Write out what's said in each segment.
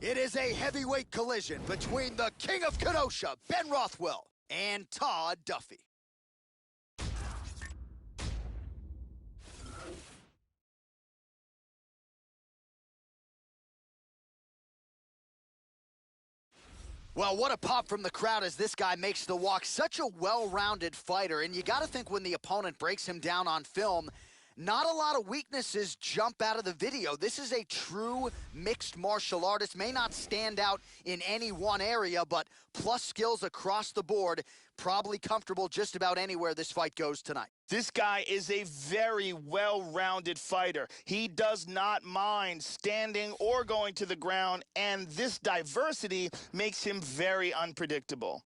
It is a heavyweight collision between the King of Kenosha, Ben Rothwell, and Todd Duffy. Well, what a pop from the crowd as this guy makes the walk. Such a well-rounded fighter, and you got to think when the opponent breaks him down on film, not a lot of weaknesses jump out of the video. This is a true mixed martial artist. May not stand out in any one area, but plus skills across the board. Probably comfortable just about anywhere this fight goes tonight. This guy is a very well-rounded fighter. He does not mind standing or going to the ground, and this diversity makes him very unpredictable.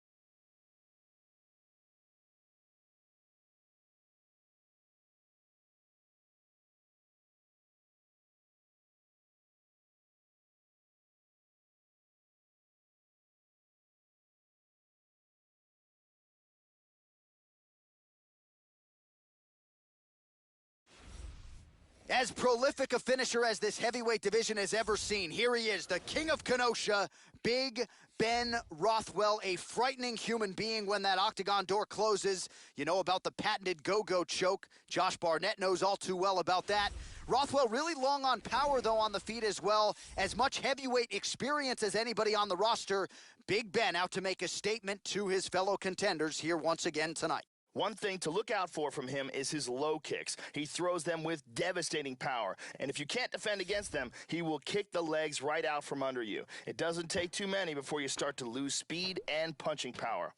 As prolific a finisher as this heavyweight division has ever seen, here he is, the King of Kenosha, Big Ben Rothwell, a frightening human being when that octagon door closes. You know about the patented go-go choke. Josh Barnett knows all too well about that. Rothwell really long on power, though, on the feet as well. As much heavyweight experience as anybody on the roster. Big Ben out to make a statement to his fellow contenders here once again tonight. One thing to look out for from him is his low kicks. He throws them with devastating power. And if you can't defend against them, he will kick the legs right out from under you. It doesn't take too many before you start to lose speed and punching power.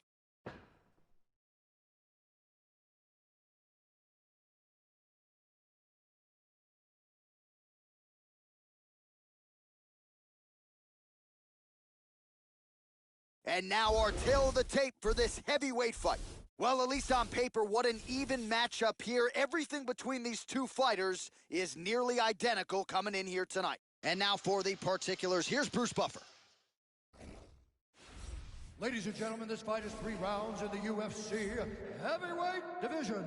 And now our tail of the tape for this heavyweight fight. Well, at least on paper, what an even matchup here. Everything between these two fighters is nearly identical coming in here tonight. And now for the particulars, here's Bruce Buffer. Ladies and gentlemen, this fight is 3 rounds in the UFC heavyweight division.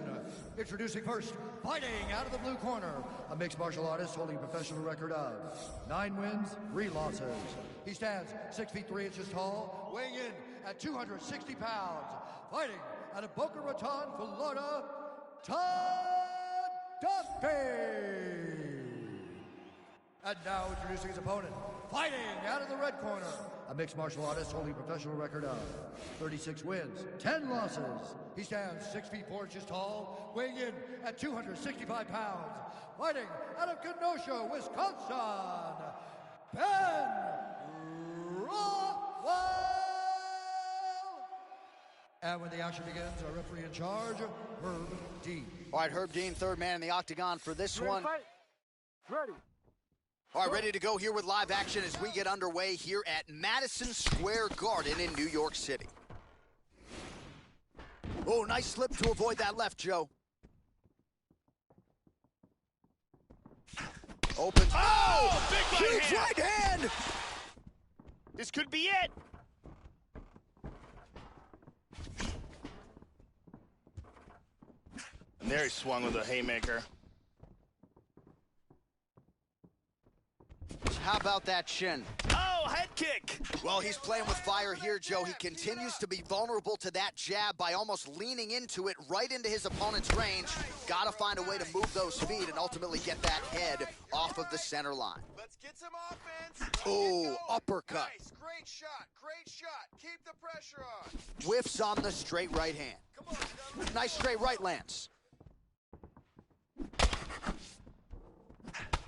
Introducing first, fighting out of the blue corner, a mixed martial artist holding a professional record of 9 wins, 3 losses. He stands 6 feet 3 inches tall, weighing in at 260 pounds. Fighting out of Boca Raton, Florida, Todd Duffy. And now introducing his opponent, fighting out of the red corner, a mixed martial artist holding a professional record of 36 wins, 10 losses. He stands 6 feet 4 inches tall, weighing in at 265 pounds. Fighting out of Kenosha, Wisconsin, Ben Rothwell. And when the action begins, our referee in charge, Herb Dean. All right, Herb Dean, third man in the octagon for this one. Ready. All right, ready to go here with live action as we get underway here at Madison Square Garden in New York City. Oh, nice slip to avoid that left, Joe. Opens. Oh, big right huge hand. right hand! This could be it. And there he swung with a haymaker. How about that shin? Oh, head kick. Well, he's playing with fire here, Joe. He continues to be vulnerable to that jab by almost leaning into it right into his opponent's range. Got to find a way to move those feet and ultimately get that head off of the center line. Let's get some offense. Oh, uppercut. Nice. Great shot. Great shot. Keep the pressure on. Whiffs on the straight right hand. Come on, Doug. Nice straight right lands.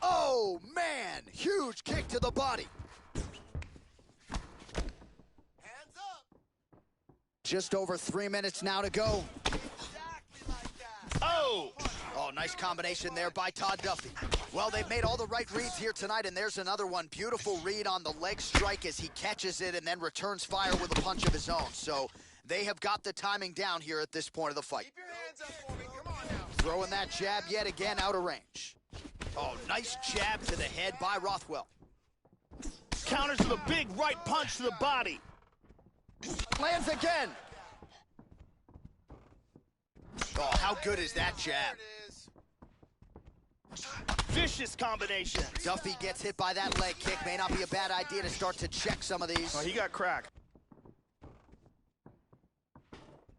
Oh, man. Huge kick to the body. Hands up. Just over 3 minutes now to go. Exactly like that. Oh. Oh, nice combination there by Todd Duffy. Well, they've made all the right reads here tonight, and there's another one. Beautiful read on the leg strike as he catches it and then returns fire with a punch of his own. So they have got the timing down here at this point of the fight. Keep your hands up for me. Come on now. Throwing that jab yet again out of range. Oh, nice jab to the head by Rothwell. Counters with a big right punch to the body. Lands again. Oh, how good is that jab? There it is. vicious combinations. Duffy gets hit by that leg kick. May not be a bad idea to start to check some of these. Oh, he got cracked.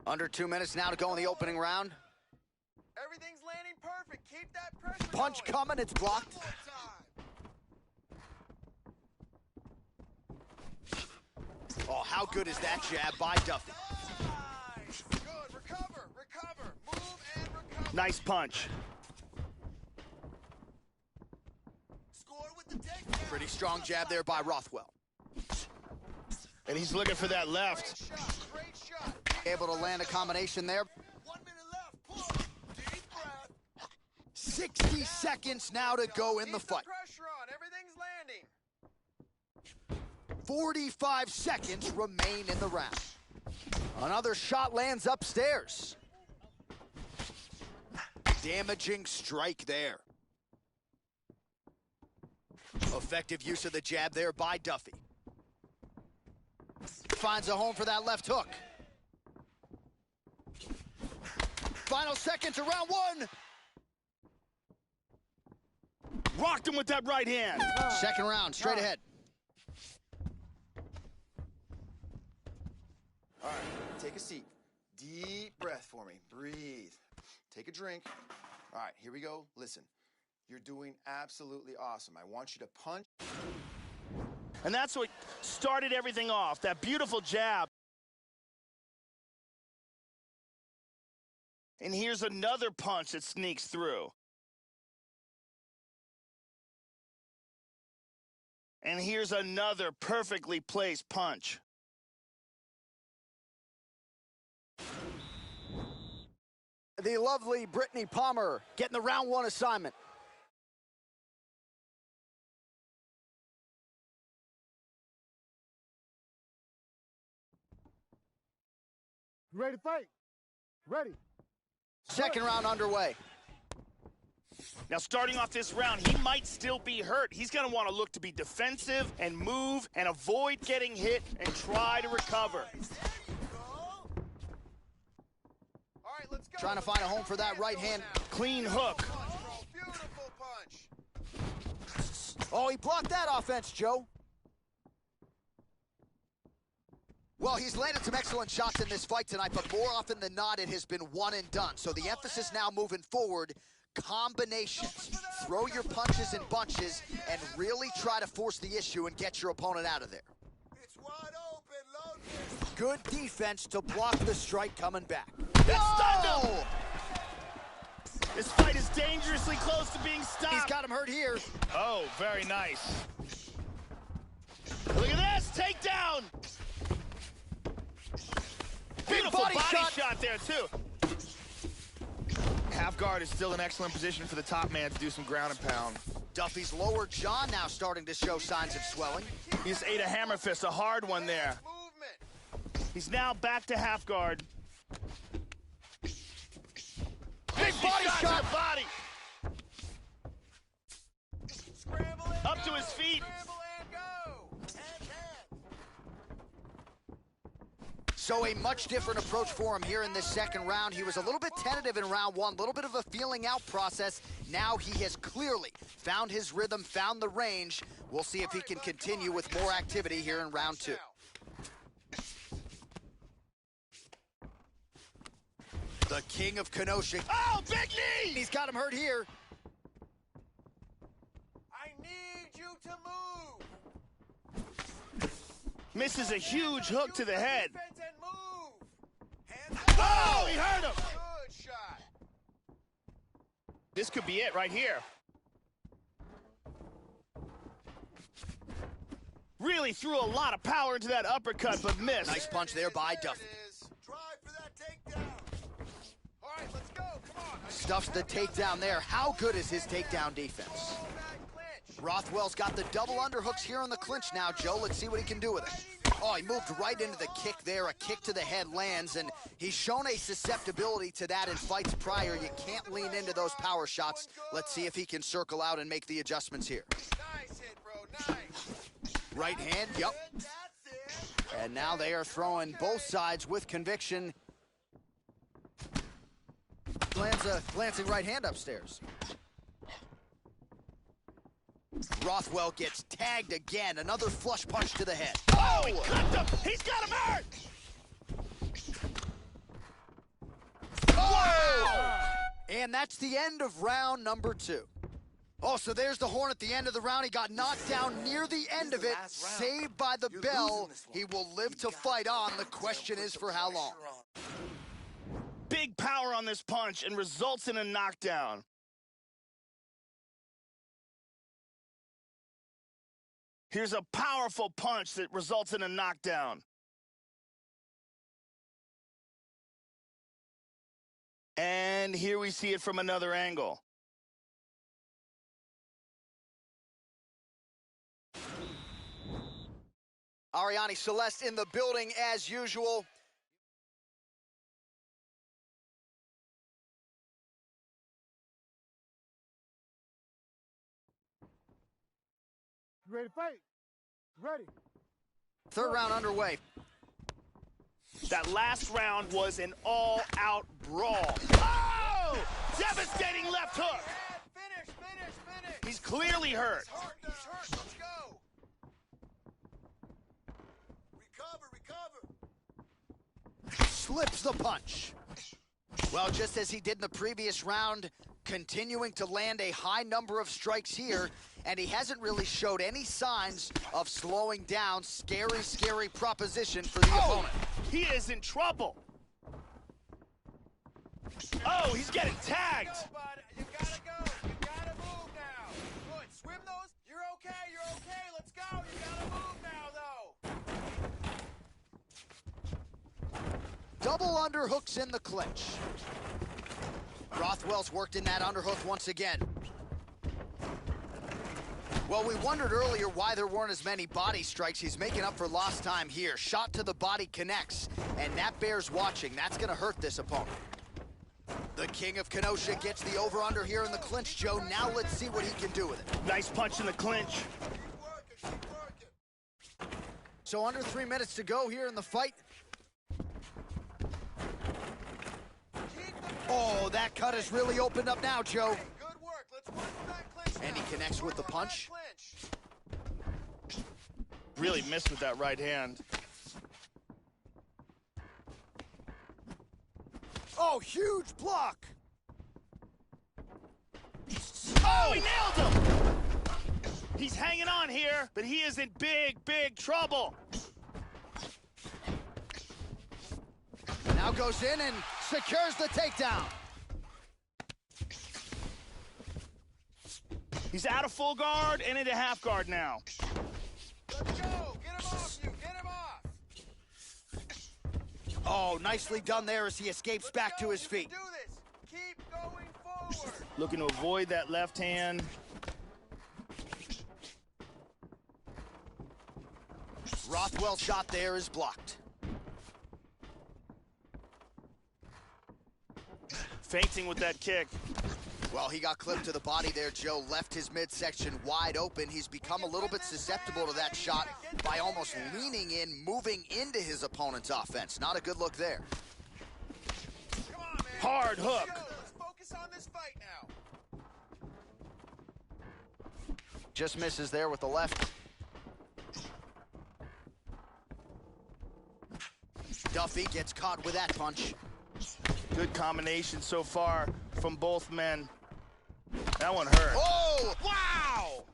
Under 2 minutes now to go in the opening round. Everything's landing perfect. Keep that pressure Punch going. coming, it's blocked. One time. Oh, how good is that jab by Duffy? Nice. Good. Recover. Move and recover. Nice punch. Score with the takedown. Pretty strong jab there by Rothwell. And he's looking for that left. Great shot. Able to land a combination there. 1 minute left. Pull. Deep breath. 60 seconds now to go in the Keep fight. pressure on. Everything's landing. 45 seconds remain in the round. Another shot lands upstairs. Damaging strike there. Effective use of the jab there by Duffy. Finds a home for that left hook. Final seconds of round one. Rocked him with that right hand. Second round, straight ahead. All right, take a seat. Deep breath for me. Breathe. Take a drink. All right, here we go. Listen, you're doing absolutely awesome. I want you to punch. And that's what started everything off, that beautiful jab. And here's another punch that sneaks through. And here's another perfectly placed punch. The lovely Brittany Palmer getting the round one assignment. You ready to fight? Ready. Second round underway. Now, starting off this round, he might still be hurt. He's going to want to look to be defensive and move and avoid getting hit and try to recover. All right, let's go. Trying to find a home for that right hand. Clean hook. Punch, bro. Beautiful punch. Oh, he blocked that offense, Joe. Well, he's landed some excellent shots in this fight tonight, but more often than not, it has been one and done. So the emphasis now moving forward, combinations. Throw your punches in bunches and really try to force the issue and get your opponent out of there. It's wide open. Load this. Good defense to block the strike coming back. That stunned him! This fight is dangerously close to being stopped. He's got him hurt here. Oh, very nice. Look at this, takedown! Beautiful body body shot. shot there, too. Half guard is still an excellent position for the top man to do some ground and pound. Duffy's lower jaw now starting to show signs of swelling. He just ate a hammer fist, a hard one there. Movement. He's now back to half guard. Big body shot. To the body. Scramble and Up to go. his feet. Scramble and go. Hand. So a much different approach for him here in this second round. He was a little bit tentative in round one, a little bit of a feeling out process. Now he has clearly found his rhythm, found the range. We'll see if he can continue with more activity here in round two. The king of Kenosha. Oh, big knee! He's got him hurt here. I need you to move. Misses a huge hook to the head. Defense and move. Hands Oh, he hurt him! Good shot. This could be it right here. Really threw a lot of power into that uppercut, but missed. Nice punch there by Duffy. There it is. Drive for that takedown. All right, let's go. Come on. Stuffs the takedown there. How good is his takedown defense? Roll that clinch. Rothwell's got the double underhooks here on the clinch now, Joe. Let's see what he can do with it. Oh, he moved right into the kick there. A kick to the head lands, and he's shown a susceptibility to that in fights prior. You can't lean into those power shots. Let's see if he can circle out and make the adjustments here. Nice hit, bro. Nice. Right hand, yep. That's it. And now they are throwing both sides with conviction. Lands a glancing right hand upstairs. Rothwell gets tagged again. Another flush punch to the head. Oh, he clipped him! He's got him hurt! Wow! And that's the end of round number 2. Oh, so there's the horn at the end of the round. He got knocked down near the end of it, saved by the bell. He will live to fight on. The question is for how long. Big power on this punch and results in a knockdown. Here's a powerful punch that results in a knockdown. And here we see it from another angle. Ariane Celeste in the building as usual. You ready to fight? Ready. Third round underway. That last round was an all-out brawl. Oh! Devastating left hook. Finish. He's clearly hurt. Partner's hurt. Let's go. Recover. Slips the punch. Well, just as he did in the previous round, continuing to land a high number of strikes here, and he hasn't really showed any signs of slowing down. Scary, scary proposition for the opponent. He is in trouble. Oh, he's getting tagged. You gotta go. You gotta move now. Good. Swim those. You're okay. Let's go. You gotta move now, though. Double underhooks in the clinch. Rothwell's worked in that underhook once again. Well, we wondered earlier why there weren't as many body strikes. He's making up for lost time here. Shot to the body connects, and that bears watching. That's going to hurt this opponent. The King of Kenosha gets the over-under here in the clinch, Joe. Now let's see what he can do with it. Nice punch in the clinch. Keep working. So under 3 minutes to go here in the fight. Oh, that cut has really opened up now, Joe. Good work. Let's work that clinch now. And he connects with the punch. Really missed with that right hand. Oh, huge block. Oh, he nailed him! He's hanging on here, but he is in big, big trouble. Now goes in and secures the takedown. He's out of full guard and into half guard now. Let's go. Get him off you. Get him off. Oh, nicely done there as he escapes back to his feet. Do this. Keep going forward. Looking to avoid that left hand. Rothwell's shot there is blocked. Feinting with that kick. Well, he got clipped to the body there, Joe. Left his midsection wide open. He's become a little bit susceptible to that shot by almost leaning in, moving into his opponent's offense. Not a good look there. Come on, man. Hard hook. Let's focus on this fight now. Just misses there with the left. Duffy gets caught with that punch. Good combination so far from both men. That one hurt. Oh! Wow!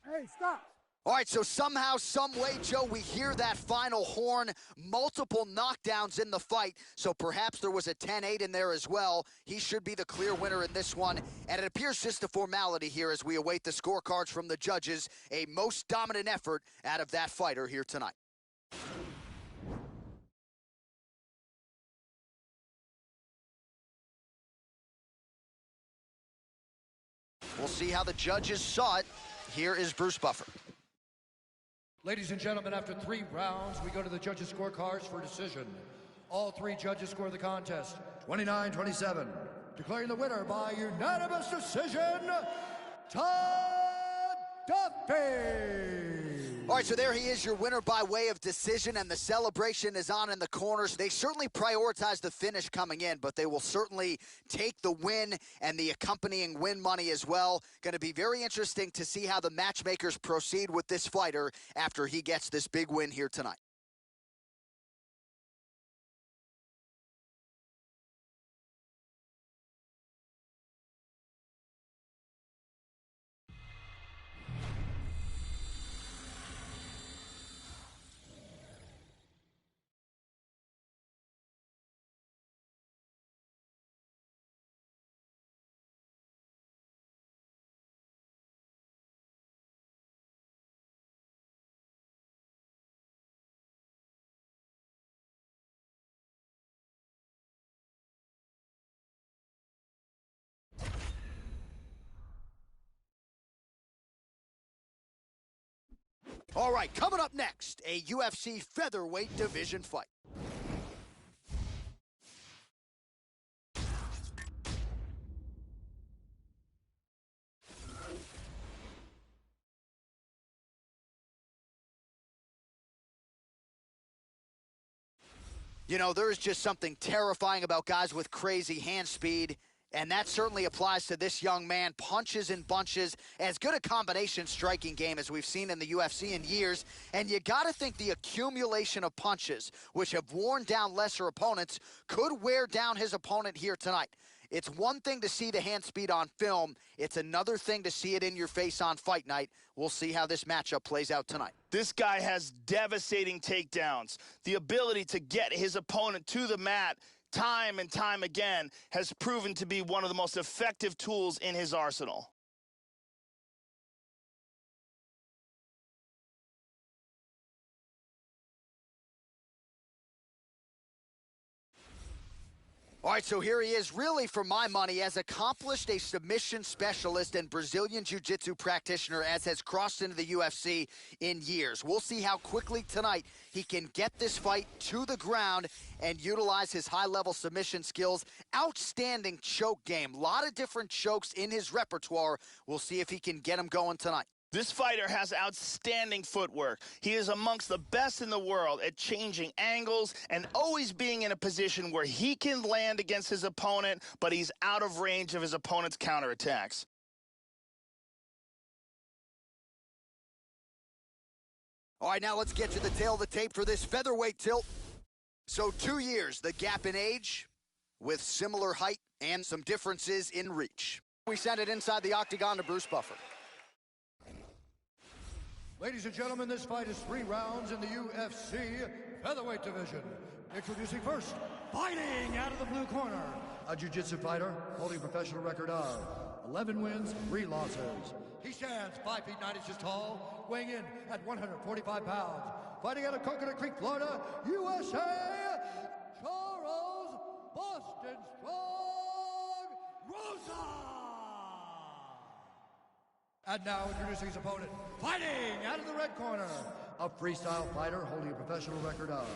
Hey, stop. All right, so somehow, some way, Joe, we hear that final horn. Multiple knockdowns in the fight, so perhaps there was a 10-8 in there as well. He should be the clear winner in this one, and it appears just a formality here as we await the scorecards from the judges. A most dominant effort out of that fighter here tonight. We'll see how the judges saw it. Here is Bruce Buffer. Ladies and gentlemen, after 3 rounds, we go to the judges' scorecards for decision. All 3 judges score the contest 29-27, declaring the winner by unanimous decision, Todd Duffy. All right, so there he is, your winner by way of decision, and the celebration is on in the corners. They certainly prioritize the finish coming in, but they will certainly take the win and the accompanying win money as well. Going to be very interesting to see how the matchmakers proceed with this fighter after he gets this big win here tonight. All right, coming up next, a UFC featherweight division fight. You know, there is just something terrifying about guys with crazy hand speed, and that certainly applies to this young man. Punches and bunches, as good a combination striking game as we've seen in the UFC in years. And you got to think the accumulation of punches, which have worn down lesser opponents, could wear down his opponent here tonight. It's one thing to see the hand speed on film. It's another thing to see it in your face on fight night. We'll see how this matchup plays out tonight. This guy has devastating takedowns. The ability to get his opponent to the mat time and time again has proven to be one of the most effective tools in his arsenal. All right, so here he is, really, for my money, as accomplished a submission specialist and Brazilian Jiu-Jitsu practitioner as has crossed into the UFC in years. We'll see how quickly tonight he can get this fight to the ground and utilize his high-level submission skills. Outstanding choke game. A lot of different chokes in his repertoire. We'll see if he can get them going tonight. This fighter has outstanding footwork. He is amongst the best in the world at changing angles and always being in a position where he can land against his opponent, but he's out of range of his opponent's counterattacks. All right, now let's get to the tail of the tape for this featherweight tilt. So 2 years, the gap in age, with similar height and some differences in reach. We send it inside the octagon to Bruce Buffer. Ladies and gentlemen, this fight is 3 rounds in the UFC featherweight division. Introducing first, fighting out of the blue corner, a jiu-jitsu fighter holding a professional record of 11 wins, 3 losses. He stands 5 feet 9 inches tall, weighing in at 145 pounds. Fighting out of Coconut Creek, Florida, USA, Charles Boston Strong Rosa! And now introducing his opponent, fighting out of the red corner, a freestyle fighter holding a professional record of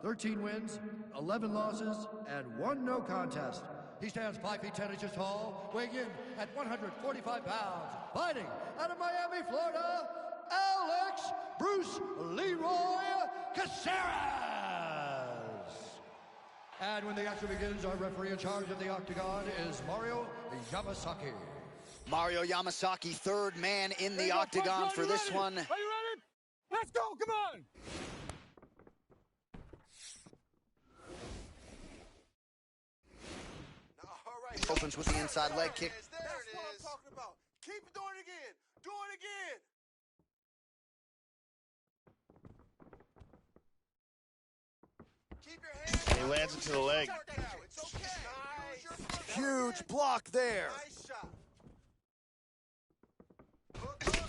13 wins, 11 losses, and 1 no contest. He stands 5 feet 10 inches tall, weighing in at 145 pounds. Fighting out of Miami, Florida, Alex Bruce Leroy Caceres. And when the action begins, our referee in charge of the octagon is Mario Yamasaki. Mario Yamasaki, third man in the octagon for this one. Are you ready? Let's go, come on! Opens with the inside leg kick. That's what I'm talking about. Keep doing it again. Do it again. Keep your hands. He lands it to the leg. It's okay. Huge block there. Nice shot.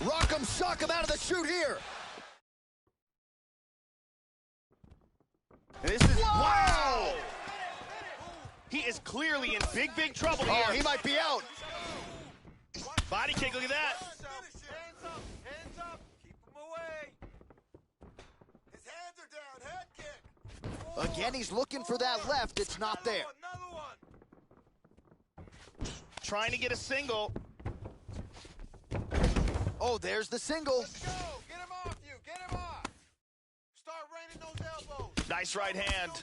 Rock'em sock'em out of the chute here. And this is wow! He is clearly in big trouble here. Oh, he might be out. Body kick, look at that. Hands up. Keep him away. His hands are down. Head kick. Again, he's looking for that left. It's not there. Another one. Trying to get a single. Oh, there's the single. Let's go. Get him off you. Get him Nice right hand.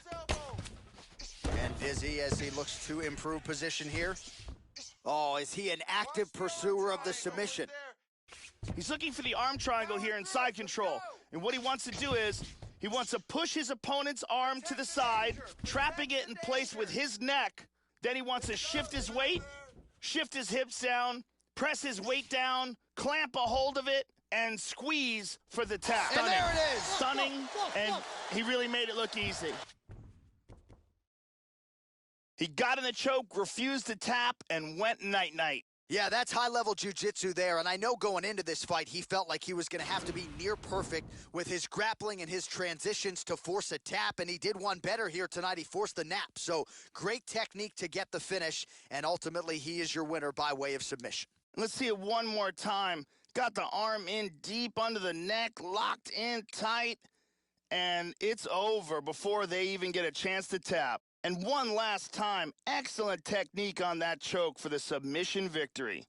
And Dizzy as he looks to improve position here. Oh, is he an active pursuer of the submission? He's looking for the arm triangle here in side control. And what he wants to do is, he wants to push his opponent's arm to the side, trapping it in place with his neck. Then he wants to shift his weight, shift his hips down, press his weight down, clamp a hold of it, and squeeze for the tap. And there it is. Stunning, and he really made it look easy. He got in the choke, refused to tap, and went night-night. Yeah, that's high-level jiu-jitsu there, and I know going into this fight, he felt like he was going to have to be near perfect with his grappling and his transitions to force a tap, and he did one better here tonight. He forced the nap, so great technique to get the finish, and ultimately he is your winner by way of submission. Let's see it one more time. Got the arm in deep under the neck, locked in tight, and it's over before they even get a chance to tap. And one last time, excellent technique on that choke for the submission victory.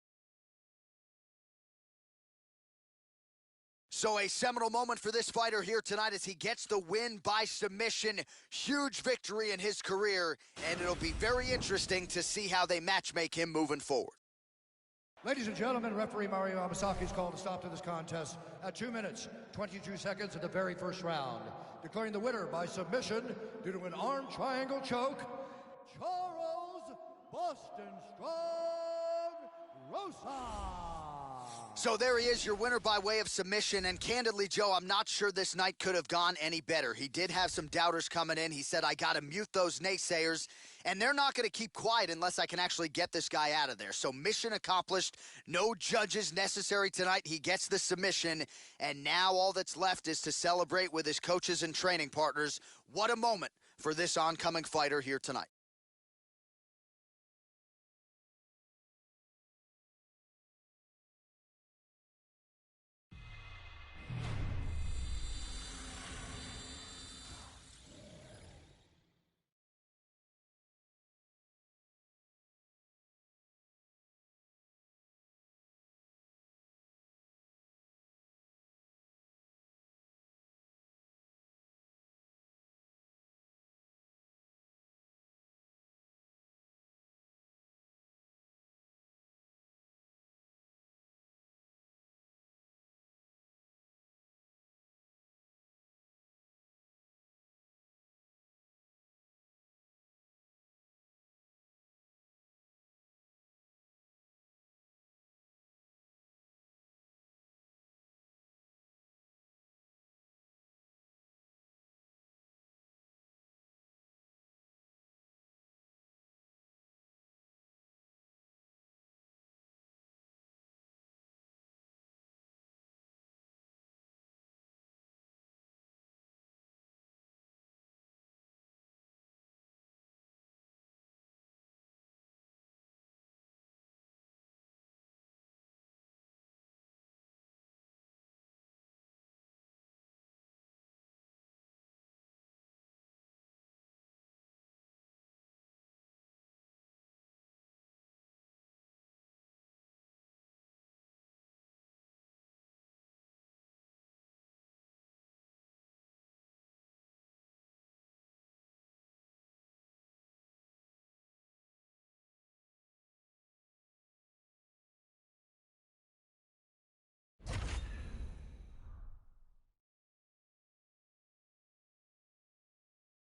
So a seminal moment for this fighter here tonight as he gets the win by submission. Huge victory in his career, and it'll be very interesting to see how they matchmake him moving forward. Ladies and gentlemen, referee Mario Amasaki's called a stop to this contest at 2 minutes, 22 seconds of the very first round, declaring the winner by submission due to an arm triangle choke, Charles Boston Strong Rosa. So there he is, your winner by way of submission, and candidly, Joe, I'm not sure this night could have gone any better. He did have some doubters coming in. He said, I got to mute those naysayers, and they're not going to keep quiet unless I can actually get this guy out of there. So mission accomplished. No judges necessary tonight. He gets the submission, and now all that's left is to celebrate with his coaches and training partners. What a moment for this oncoming fighter here tonight.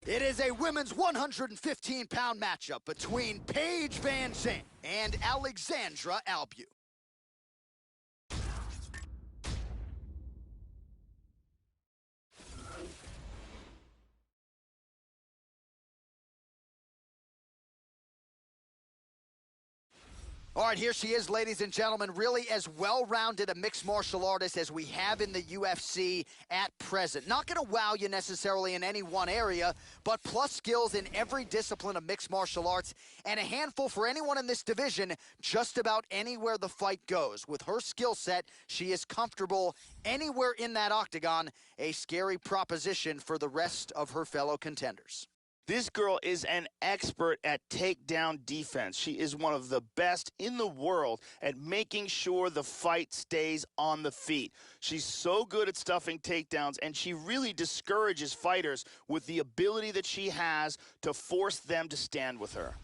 It is a women's 115-pound matchup between Paige Van Zandt and Alexandra Albu. All right, here she is, ladies and gentlemen, really as well-rounded a mixed martial artist as we have in the UFC at present. Not going to wow you necessarily in any one area, but plus skills in every discipline of mixed martial arts, and a handful for anyone in this division just about anywhere the fight goes. With her skill set, she is comfortable anywhere in that octagon, a scary proposition for the rest of her fellow contenders. This girl is an expert at takedown defense. She is one of the best in the world at making sure the fight stays on the feet. She's so good at stuffing takedowns, and she really discourages fighters with the ability that she has to force them to stand with her.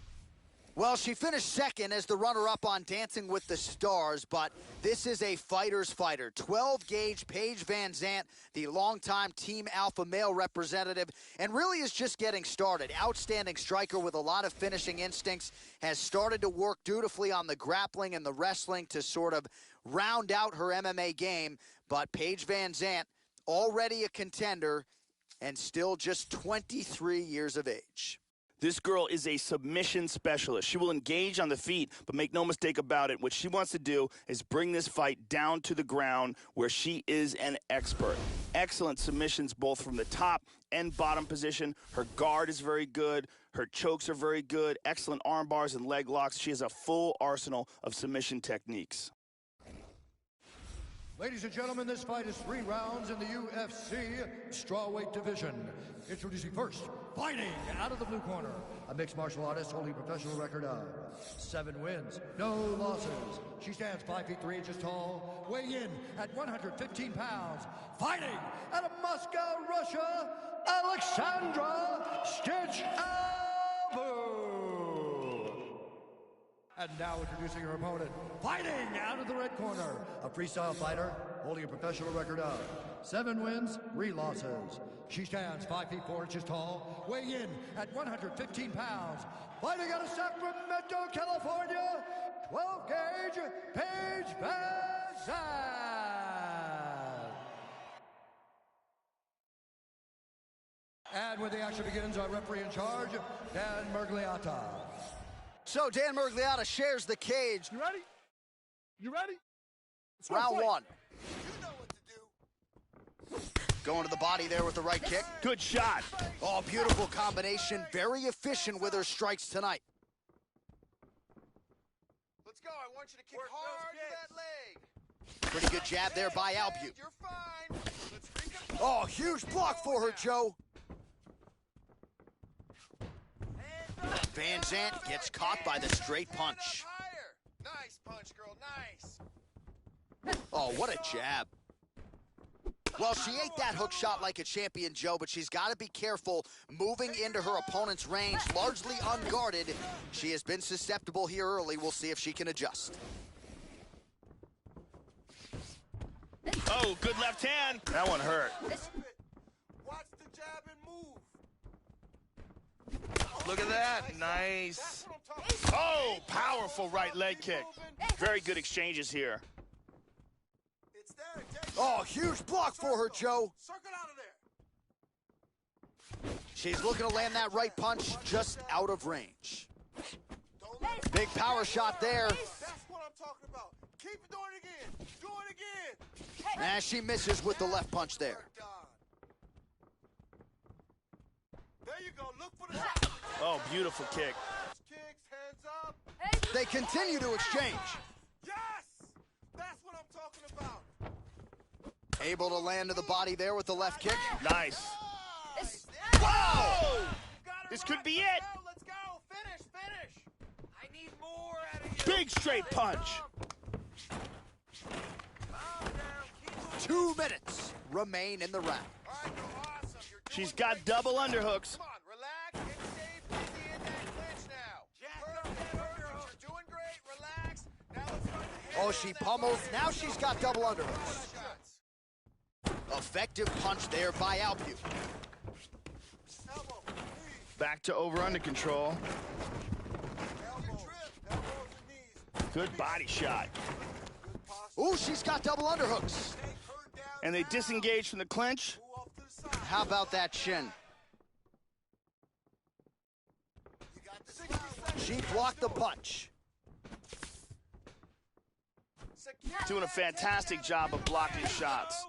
Well, she finished second as the runner-up on Dancing with the Stars, but this is a fighter's fighter. 12-gauge Paige Van Zandt, the longtime Team Alpha male representative, and really is just getting started. Outstanding striker with a lot of finishing instincts, has started to work dutifully on the grappling and the wrestling to sort of round out her MMA game, but Paige Van Zandt, already a contender, and still just 23 years of age. This girl is a submission specialist. She will engage on the feet, but make no mistake about it, what she wants to do is bring this fight down to the ground where she is an expert. Excellent submissions both from the top and bottom position. Her guard is very good. Her chokes are very good. Excellent arm bars and leg locks. She has a full arsenal of submission techniques. Ladies and gentlemen, this fight is 3 rounds in the UFC strawweight division. Introducing first, fighting out of the blue corner, a mixed martial artist holding a professional record of 7 wins, no losses. She stands 5 feet 3 inches tall, weighing in at 115 pounds, fighting out of Moscow, Russia, Alexandra Stitch Albu. And now introducing her opponent, fighting out of the red corner, a freestyle fighter holding a professional record of 7 wins, 3 losses. She stands 5 feet 4 inches tall, weighing in at 115 pounds, fighting out of Sacramento, California, 12-gauge Paige Van Zandt. And when the action begins, our referee in charge, Dan Mcgregor. So Dan Mcgregor shares the cage. You ready? You ready? Round 1. You know what to do. Going to the body there with the right kick. Good shot. Oh, beautiful combination. Very efficient with her strikes tonight. Let's go. I want you to kick hard to that leg. Pretty good jab there by Albu. You're fine. Let's reconnect. Oh, huge block for her, Joe. Van Zandt gets caught by the straight punch. Higher. Nice punch, girl. Nice. Oh, what a jab. Well, she ate that hook shot like a champion, Joe, but she's got to be careful moving into her opponent's range, largely unguarded. She has been susceptible here early. We'll see if she can adjust. Oh, good left hand. That one hurt. Watch the jab and move. Look at that. Nice. That's what I'm talking about. Oh, powerful right leg kick. Very good exchanges here. It's there. Take Oh, huge block for her, Joe. Circle out of there. She's looking to land that right punch just out of range. Don't let it. Big power shot there. That's what I'm talking about. Keep doing it again. Do it again. And she misses with the left punch there. Work on. There you go. Look for the shot. Oh, beautiful kick. Kicks, hands up. They continue to exchange. Yes! That's what I'm talking about. Able to land to the body there with the left kick. Nice. Nice. Whoa! Got her This right. could be Let's it. go, let's go. Finish, finish. I need more out of you. Big straight punch. Calm down. Keep moving. 2 minutes remain in the round. All right, you're awesome. You're doing She's got great. double underhooks. Come on, relax and stay busy in that clinch now. Perfect. You're doing great. Relax. Now let's start to hit Oh, she pummels. Now she's got double underhooks. shots. Effective punch there by Albu. Elbow. Knees. Back to over under control. Elbow. Trip. Elbows and knees. Good body shot. Good posture. Ooh, she's got double underhooks. Take her down And they now. disengage from the clinch. Move off to the side. How about that shin? You got the 60 seconds. She blocked the punch. Secure Doing a that fantastic takedown. job of blocking shots.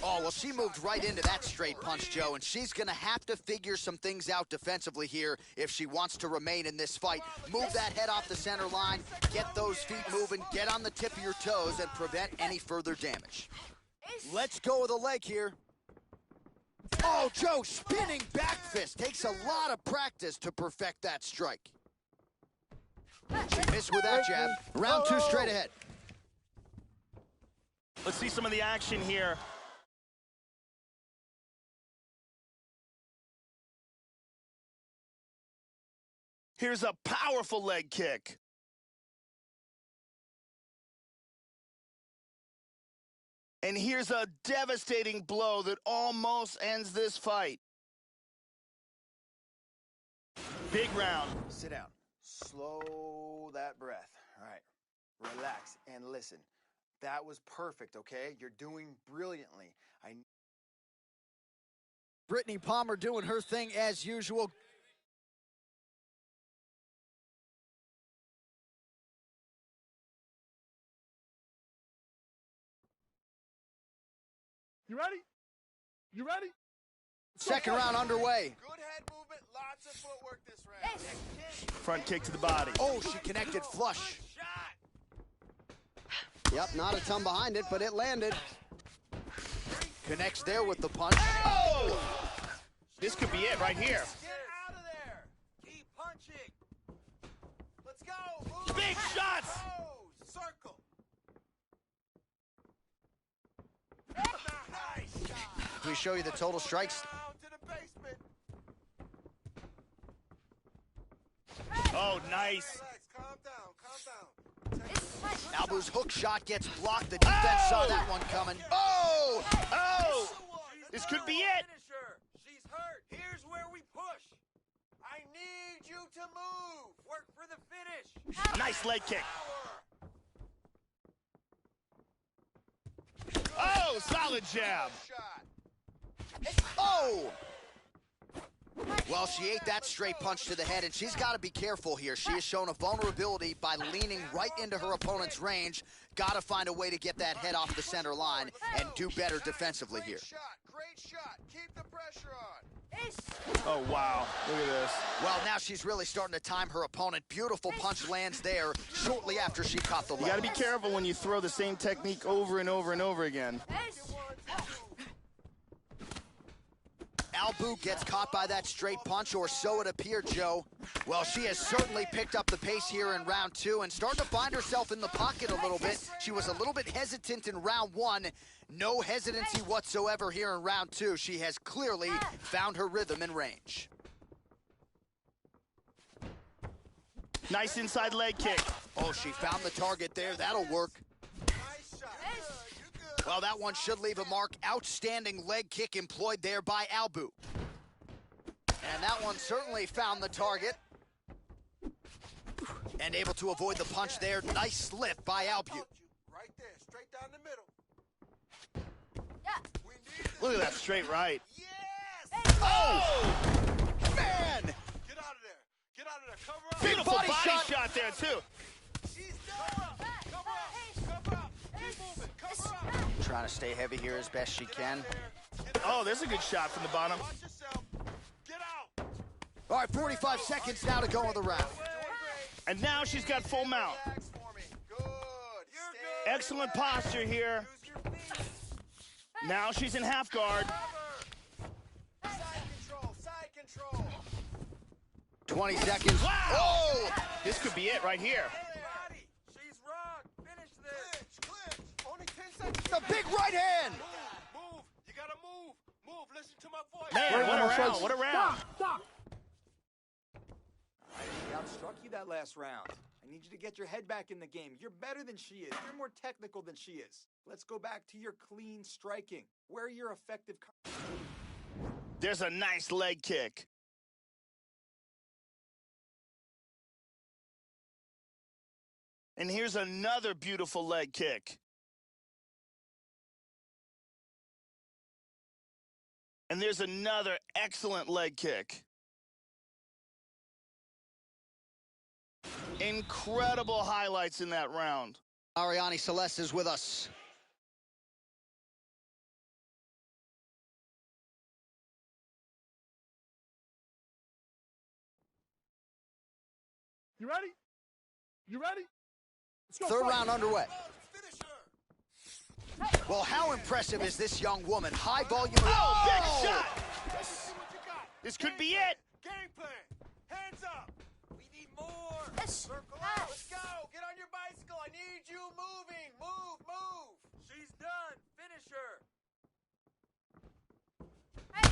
Oh, well, she moved right into that straight punch, Joe, and she's going to have to figure some things out defensively here if she wants to remain in this fight. Move that head off the center line, get those feet moving, get on the tip of your toes, and prevent any further damage. Let's go with a leg here. Oh, Joe, spinning back fist. Takes a lot of practice to perfect that strike. She missed with that jab. Round two straight ahead. Let's see some of the action here. Here's a powerful leg kick. And here's a devastating blow that almost ends this fight. Big round. Sit down. Slow that breath. All right. Relax and listen. That was perfect, okay? You're doing brilliantly. Brittany Palmer doing her thing as usual. You ready? You ready? Second round underway. Good head movement, lots of footwork this round. Front kick to the body. Oh, she connected flush. Shot. Yep, not a ton behind it, but it landed. Connects there with the punch. Oh! This could be it right here. Get out of there. Keep punching. Let's go. Move. Big shots. Oh, circle. Nice shot. Can we show you the total strikes? Down to the basement. Oh, nice. Relax. Calm down. Calm down. Albu's hook shot gets blocked. The defense saw that one coming. Oh! Oh! This could be it. Finisher. She's hurt. Here's where we push. I need you to move. Work for the finish. Nice leg kick. Power. Oh, solid jab. Shot. Oh! Well, she ate that straight punch to the head, and she's got to be careful here. She has shown a vulnerability by leaning right into her opponent's range. Got to find a way to get that head off the center line and do better defensively here. Great shot. Keep the pressure on. Oh, wow. Look at this. Well, now she's really starting to time her opponent. Beautiful punch lands there shortly after she caught the leg. You got to be careful when you throw the same technique over and over and over again. Albu gets caught by that straight punch, or so it appeared, Joe. Well, she has certainly picked up the pace here in round two and starting to find herself in the pocket a little bit. She was a little bit hesitant in round one. No hesitancy whatsoever here in round two. She has clearly found her rhythm and range. Nice inside leg kick. Oh, she found the target there. That'll work. Nice shot. You're good. Well, that one should leave a mark. Outstanding leg kick employed there by Albu. And that one certainly found the target. And able to avoid the punch there. Nice slip by Albu. Right there, straight down the middle. We need this. Look at that straight right. Yes! Oh! Man! Get out of there. Get out of there. Cover up. Beautiful body body shot. shot there, too. She's done. Cover up. Cover up. Keep moving. Cover up. Trying to stay heavy here as best she can. Oh, there's a good shot from the bottom. Watch yourself. Get out. All right, 45 seconds now to go in the round. And now she's got full mount. Relax for me. Good. You're good. Excellent posture here. Use your feet. Now she's in half guard. Cover. Side control. Side control. 20 seconds. Wow! Oh! This could be it right here. Body. She's wrong. Finish this. Clinch. Only 10 seconds. The big right hand! Move. You gotta move. Move. Listen to my voice. Man, what a round. What a round. Stop! He outstruck you that last round. I need you to get your head back in the game. You're better than she is. You're more technical than she is. Let's go back to your clean striking. Where are your effective... There's a nice leg kick. And here's another beautiful leg kick. And there's another excellent leg kick. Incredible highlights in that round. Ariane Celeste is with us. You ready? You ready? Let's go. Third fight. round underway. Finish her. Well, how impressive is this young woman? High volume. Oh, big shot! This could be it. Game plan. Hands up. We need more. Circle out. Let's go. Get on your bicycle. I need you moving. Move. She's done. Finish her.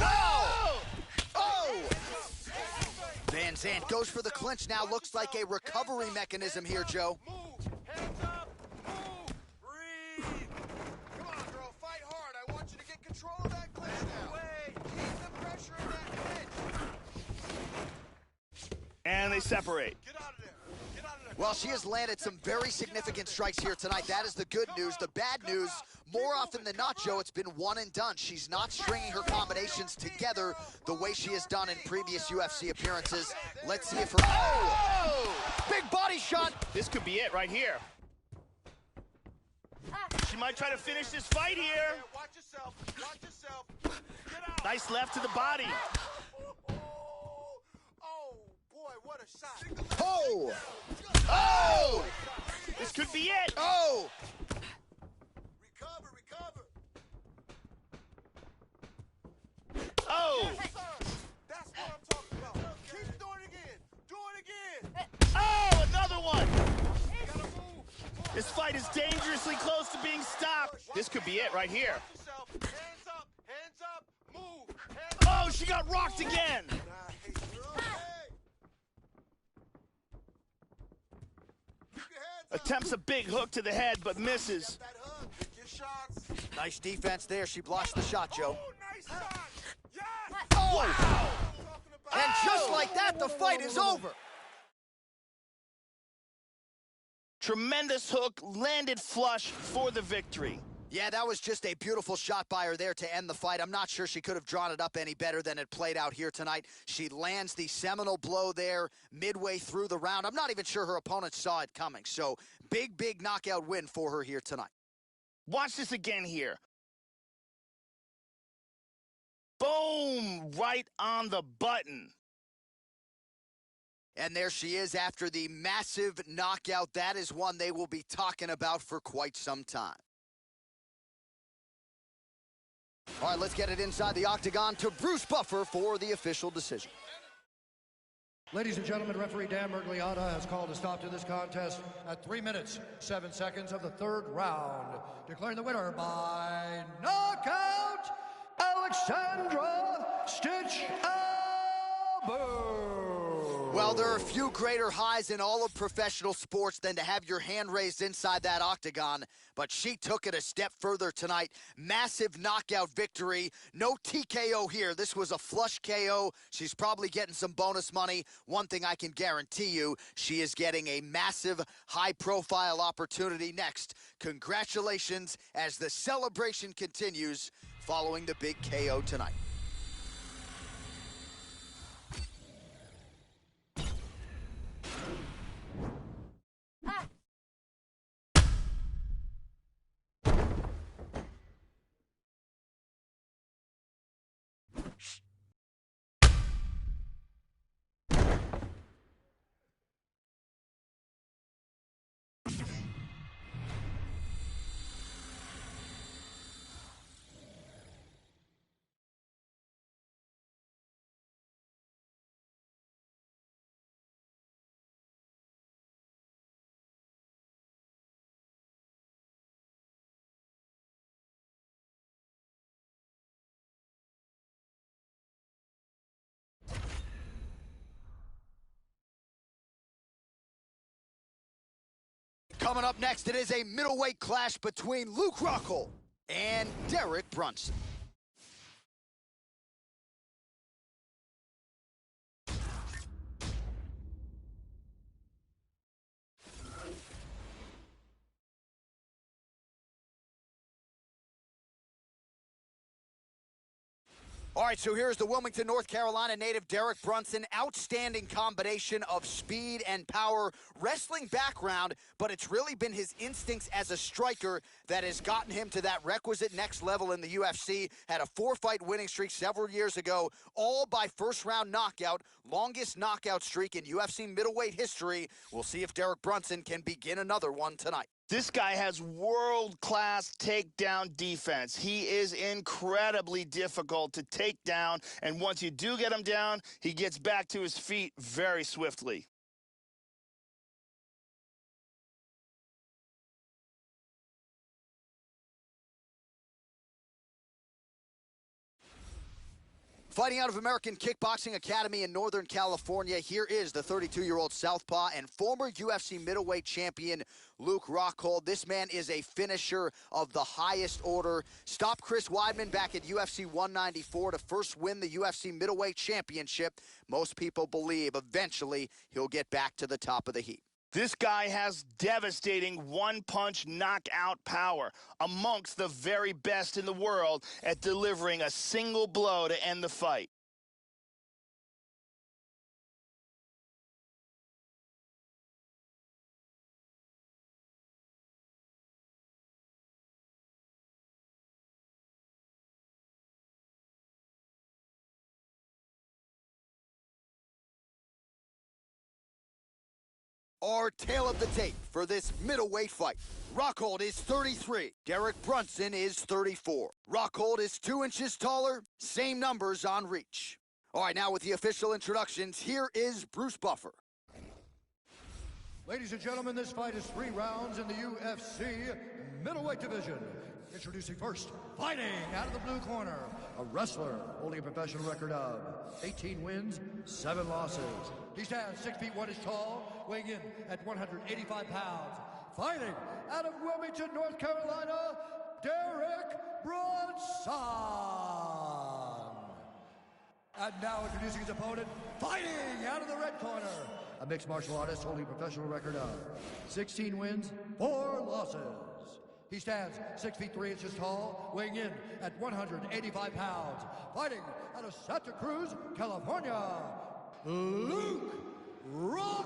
Oh! Oh! Van Zandt goes for the clinch now. Looks like a recovery mechanism here, Joe. Move. Hands up. Move. Breathe. Come on, girl. Fight hard. I want you to get control of that clinch now. Keep the pressure in that clinch. And they separate. Get out of there. Get out of there. Well, she has landed some very significant strikes here tonight. That is the good news. The bad news, more often than not, Joe, it's been one and done. She's not stringing her combinations together the way she has done in previous UFC appearances. Let's see if her... Oh! Big body shot! This could be it right here. She might try to finish this fight here. Watch yourself. Watch yourself. Get out. Nice left to the body. Oh, boy, what a shot. Oh! Oh! This could be it. Oh! Recover. Oh! Yes, sir. That's what I'm talking about. Keep doing it again. Do it again. Oh, another one. Gotta move. This fight is dangerously close to being stopped. This could be it right here. Watch yourself. Hands up. Move. Hands Oh, she got rocked again. Nice. You're okay. Keep your hands up. Attempts a big hook to the head, but misses. That hug. Pick your shots. Nice defense there. She blocks the shot, Joe. Oh, nice shot. Yes. Oh! Talking about. And just like that, the fight is over. Tremendous hook, landed flush for the victory. Yeah, that was just a beautiful shot by her there to end the fight. I'm not sure she could have drawn it up any better than it played out here tonight. She lands the seminal blow there midway through the round. I'm not even sure her opponent saw it coming. So big knockout win for her here tonight. Watch this again here. Boom! Right on the button. And there she is after the massive knockout. That is one they will be talking about for quite some time. All right, let's get it inside the octagon to Bruce Buffer for the official decision. Ladies and gentlemen, referee Dan Mergliotta has called a stop to this contest at 3 minutes, 7 seconds of the third round, declaring the winner by knockout, Alexandra Stitch Albert. Well, there are few greater highs in all of professional sports than to have your hand raised inside that octagon, but she took it a step further tonight. Massive knockout victory. No TKO here. This was a flush KO. She's probably getting some bonus money. One thing I can guarantee you, she is getting a massive high-profile opportunity next. Congratulations as the celebration continues following the big KO tonight. Coming up next, it is a middleweight clash between Luke Rockhold and Derek Brunson. All right, so here's the Wilmington, North Carolina native Derek Brunson. Outstanding combination of speed and power, wrestling background, but it's really been his instincts as a striker that has gotten him to that requisite next level in the UFC. Had a 4-fight winning streak several years ago, all by first-round knockout, longest knockout streak in UFC middleweight history. We'll see if Derek Brunson can begin another one tonight. This guy has world-class takedown defense. He is incredibly difficult to take down, and once you do get him down, he gets back to his feet very swiftly. Fighting out of American Kickboxing Academy in Northern California, here is the 32-year-old southpaw and former UFC middleweight champion Luke Rockhold. This man is a finisher of the highest order. Stopped Chris Weidman back at UFC 194 to first win the UFC middleweight championship. Most people believe eventually he'll get back to the top of the heap. This guy has devastating one-punch knockout power, amongst the very best in the world at delivering a single blow to end the fight. Our tale of the tape for this middleweight fight. Rockhold is 33. Derek Brunson is 34. Rockhold is 2 inches taller. Same numbers on reach. All right, now with the official introductions, here is Bruce Buffer. Ladies and gentlemen, this fight is 3 rounds in the UFC middleweight division. Introducing first, fighting out of the blue corner, a wrestler holding a professional record of 18 wins, 7 losses. He stands 6 feet 1 inch tall, weighing in at 185 pounds. Fighting out of Wilmington, North Carolina, Derek Brunson. And now introducing his opponent, fighting out of the red corner, a mixed martial artist holding a professional record of 16 wins, 4 losses. He stands 6 feet 3 inches tall, weighing in at 185 pounds. Fighting out of Santa Cruz, California, Luke Rockhold.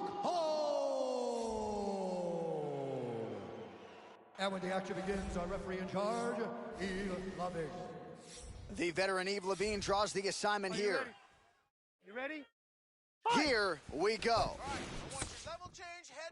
And when the action begins, our referee in charge, Eve Loving. The veteran Eve Levine draws the assignment here. You ready? Here we go.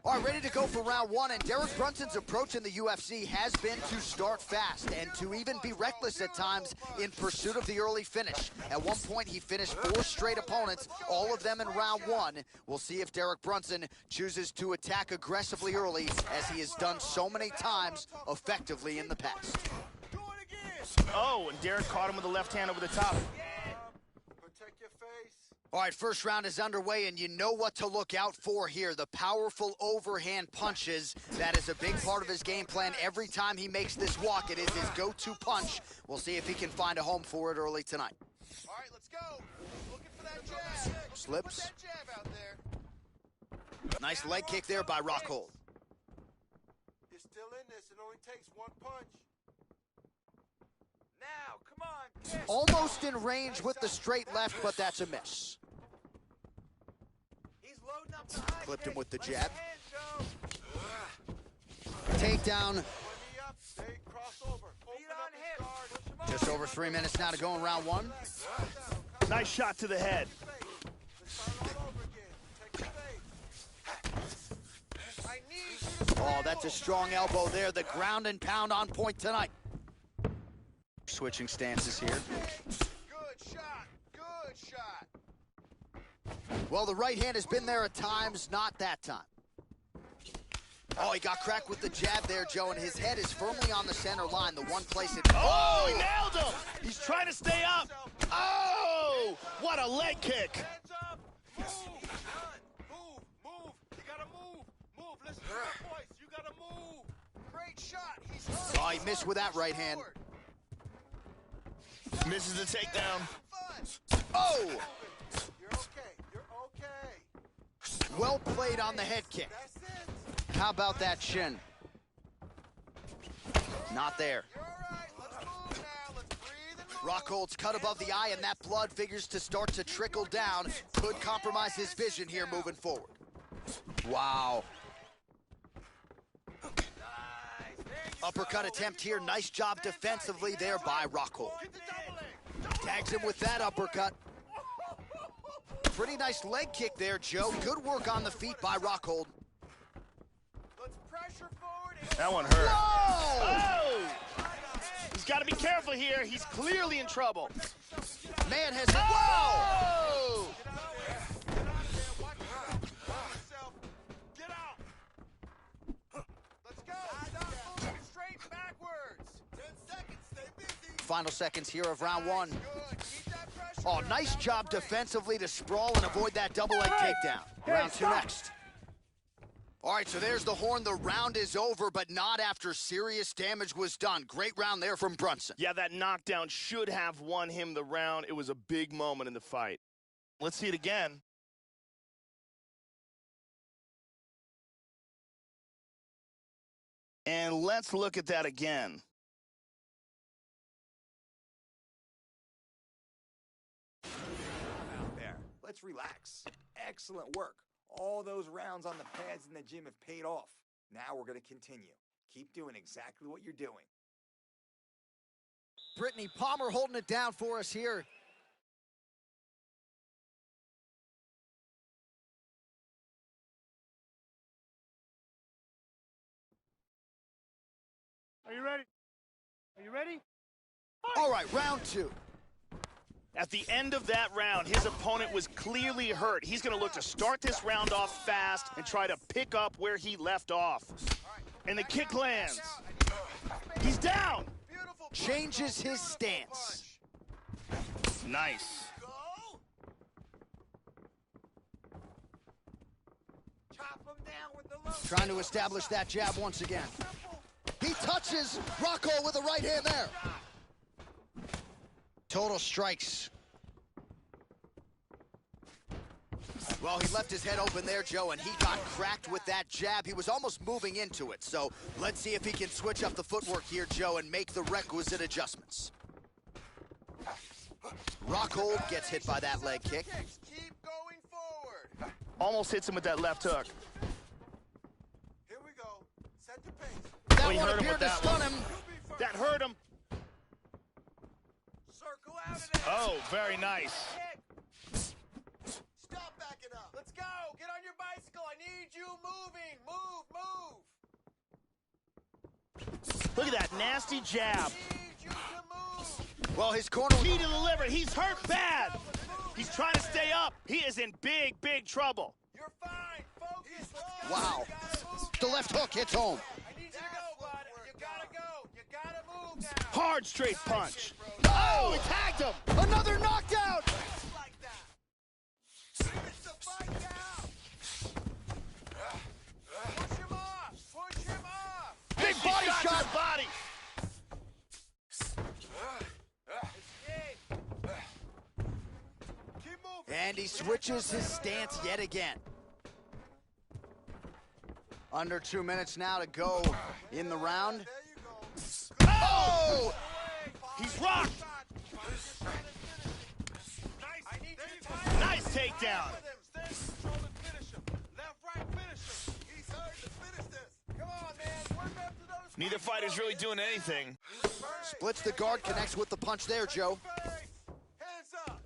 All right, ready to go for round 1, and Derek Brunson's approach in the UFC has been to start fast and to even be reckless at times in pursuit of the early finish. At one point, he finished 4 straight opponents, all of them in round 1. We'll see if Derek Brunson chooses to attack aggressively early, as he has done so many times effectively in the past. Oh, and Derek caught him with the left hand over the top. Protect your face. All right, first round is underway, and you know what to look out for here. The powerful overhand punches. That is a big part of his game plan. Every time he makes this walk, it is his go-to punch. We'll see if he can find a home for it early tonight. All right, let's go. Looking for that jab. Slips. Put that jab out there. Nice leg kick there by Rockhold. You're still in this. It only takes 1 punch. Now, come on. Kick. Almost in range with the straight left, but that's a miss. He's loading up the high Clipped him kick. with the Let jab. your hands go. Takedown. Knee up. Hey, cross over. Open up his guard. Push him Just over 3 minutes now to go in round 1. Nice shot to the head. Let's start all over again. Protect your face. I need you to Oh, that's a strong elbow there. The ground and pound on point tonight. Switching stances here. Good shot. Good shot. Well, the right hand has been there at times, not that time. Oh, he got cracked with the jab there, Joe, and his head is firmly on the center line, the one place it... Oh, he nailed him! He's trying to stay up. Oh, what a leg kick. Hands up. Move. Move. Move. You gotta move. Move. Listen to your voice. You gotta move. Great shot. He's hurt. Oh, he missed with that right hand. Misses the takedown. Oh! You're okay. You're okay. Well played on the head kick. That's it. How about that shin? Not there. You're all right. Let's move now. Let's breathe and move. Rockhold's cut above the eye, and that blood figures to start to trickle down. Could compromise his vision here moving forward. Wow. Nice. There you Uppercut go. attempt here. Nice job defensively there by Rockhold. Get the double leg. Tags him with that uppercut. Pretty nice leg kick there, Joe. Good work on the feet by Rockhold. Let's pressure forward That one hurt. Whoa! Oh! He's got to be careful here. He's clearly in trouble. Man has it. Whoa! Get out! Let's go! Moving straight backwards! 10 seconds, stay busy! Final seconds here of round one. Good. Keep that pressure. Oh, nice job defensively to sprawl and avoid that double leg takedown. Round two next. All right, so there's the horn. The round is over, but not after serious damage was done. Great round there from Brunson. Yeah, that knockdown should have won him the round. It was a big moment in the fight. Let's see it again. And let's look at that again. Out there. Let's relax. Excellent work. All those rounds on the pads in the gym have paid off. Now we're going to continue. Keep doing exactly what you're doing. Brittany Palmer holding it down for us here. Are you ready? Are you ready? All right, round two. At the end of that round, his opponent was clearly hurt. He's going to look to start this round off fast and try to pick up where he left off. And the kick lands. He's down. Changes his stance. Nice. Go! Chop him down with the low. Trying to establish that jab once again. He touches Rocco with a right hand there. Total strikes. Well, he left his head open there, Joe, and he got cracked with that jab. He was almost moving into it. So let's see if he can switch up the footwork here, Joe, and make the requisite adjustments. Rockhold gets hit by that leg kick. Keep going forward. Almost hits him with that left hook. Here we go. Set the pace. That he one hurt him appeared with to that stun one. him. That hurt him. Circle out of there. Oh, very nice. Stop backing up. Let's go. Get on your bicycle. I need you moving. Move, move. Look at that nasty jab. I need you to move. Well, his corner... Knee to the liver. He's hurt bad. He's trying to stay up. He is in big, big trouble. You're fine. Focus. Wow. You gotta move. The left hook hits home. I need you to go, bud. You gotta go. You gotta move now. Hard straight punch. Oh, he tagged him. Another knockdown. Like that. Finish the fight now. Push him off. Push him off. Big body Shot to shot. the body. Keep moving. And he switches his stance yet again. Under 2 minutes now to go in the round. There you go. Oh! He's rocked. I need you to time Nice takedown. Stand control and finish him. Left, right, finish him. He's hurt. Let's finish this. Come on, man. Work up to those. Neither fighter's really doing anything. Splits the guard, connects with the punch there, Joe. Hands up.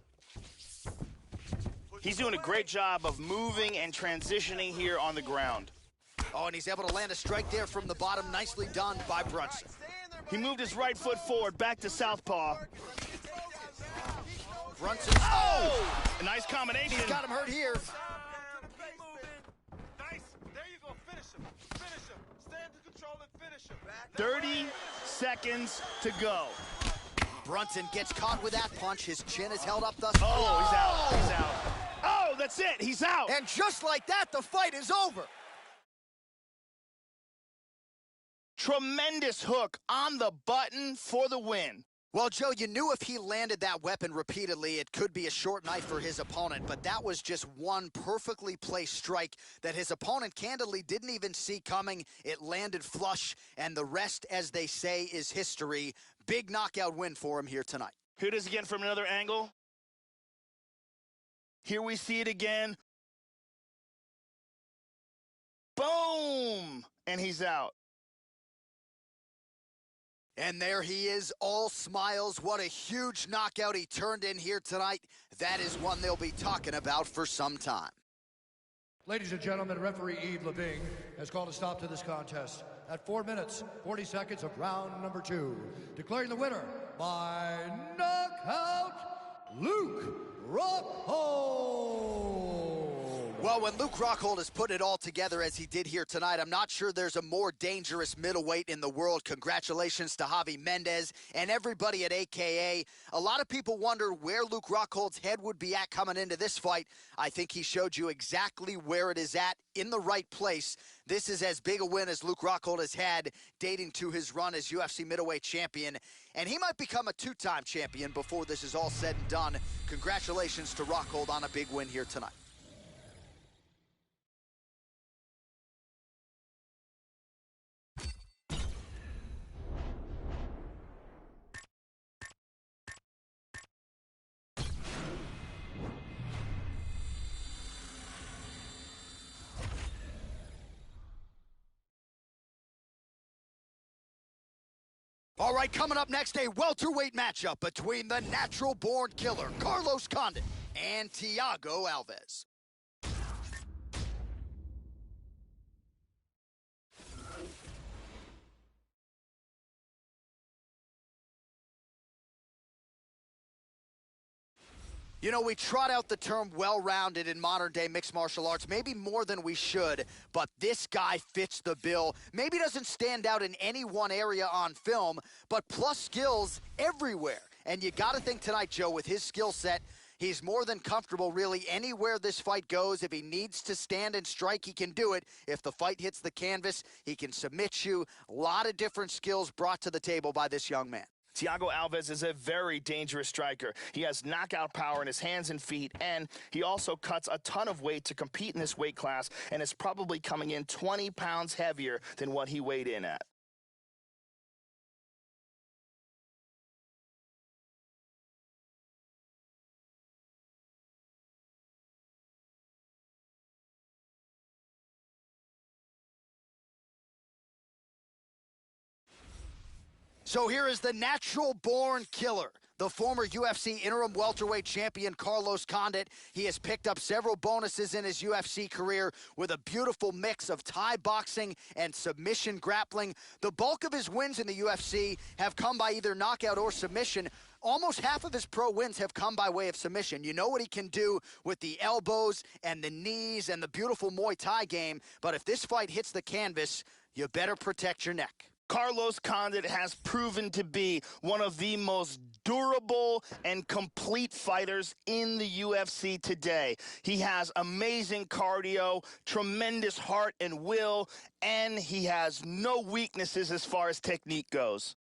He's doing a great job of moving and transitioning here on the ground. Oh, and he's able to land a strike there from the bottom. Nicely done by Brunson. Stay in there, He buddy. moved his right foot forward, back to southpaw. Let's get focused now. Keep going. Brunson. Oh! A nice combination. Got him hurt here. Down to the base, man. Nice. There you go. Finish him. Finish him. Stand to control and finish him. 30 seconds to go. Brunson gets caught with that punch. His chin is held up thus Oh, he's out. He's out. Oh, that's it. He's out. And just like that, the fight is over. Tremendous hook on the button for the win. Well, Joe, you knew if he landed that weapon repeatedly, it could be a short night for his opponent, but that was just one perfectly placed strike that his opponent candidly didn't even see coming. It landed flush, and the rest, as they say, is history. Big knockout win for him here tonight. Here it is again from another angle. Here we see it again. Boom! And he's out. And there he is, all smiles. What a huge knockout he turned in here tonight. That is one they'll be talking about for some time. Ladies and gentlemen, referee Yves Leving has called a stop to this contest. at 4 minutes, 40 seconds of round number 2. Declaring the winner by knockout, Luke Rockhold. Well, when Luke Rockhold has put it all together as he did here tonight, I'm not sure there's a more dangerous middleweight in the world. Congratulations to Javi Mendez and everybody at AKA. A lot of people wonder where Luke Rockhold's head would be at coming into this fight. I think he showed you exactly where it is at, in the right place. This is as big a win as Luke Rockhold has had dating to his run as UFC middleweight champion. And he might become a 2-time champion before this is all said and done. Congratulations to Rockhold on a big win here tonight. All right, coming up next, a welterweight matchup between the natural-born killer, Carlos Condit, and Thiago Alves. You know, we trot out the term well-rounded in modern-day mixed martial arts, maybe more than we should, but this guy fits the bill. Maybe doesn't stand out in any one area on film, but plus skills everywhere. And you got to think tonight, Joe, with his skill set, he's more than comfortable really anywhere this fight goes. If he needs to stand and strike, he can do it. If the fight hits the canvas, he can submit you. A lot of different skills brought to the table by this young man. Thiago Alves is a very dangerous striker. He has knockout power in his hands and feet, and he also cuts a ton of weight to compete in this weight class and is probably coming in 20 pounds heavier than what he weighed in at. So here is the natural-born killer, the former UFC interim welterweight champion Carlos Condit. He has picked up several bonuses in his UFC career with a beautiful mix of Thai boxing and submission grappling. The bulk of his wins in the UFC have come by either knockout or submission. Almost half of his pro wins have come by way of submission. You know what he can do with the elbows and the knees and the beautiful Muay Thai game, but if this fight hits the canvas, you better protect your neck. Carlos Condit has proven to be one of the most durable and complete fighters in the UFC today. He has amazing cardio, tremendous heart and will, and he has no weaknesses as far as technique goes.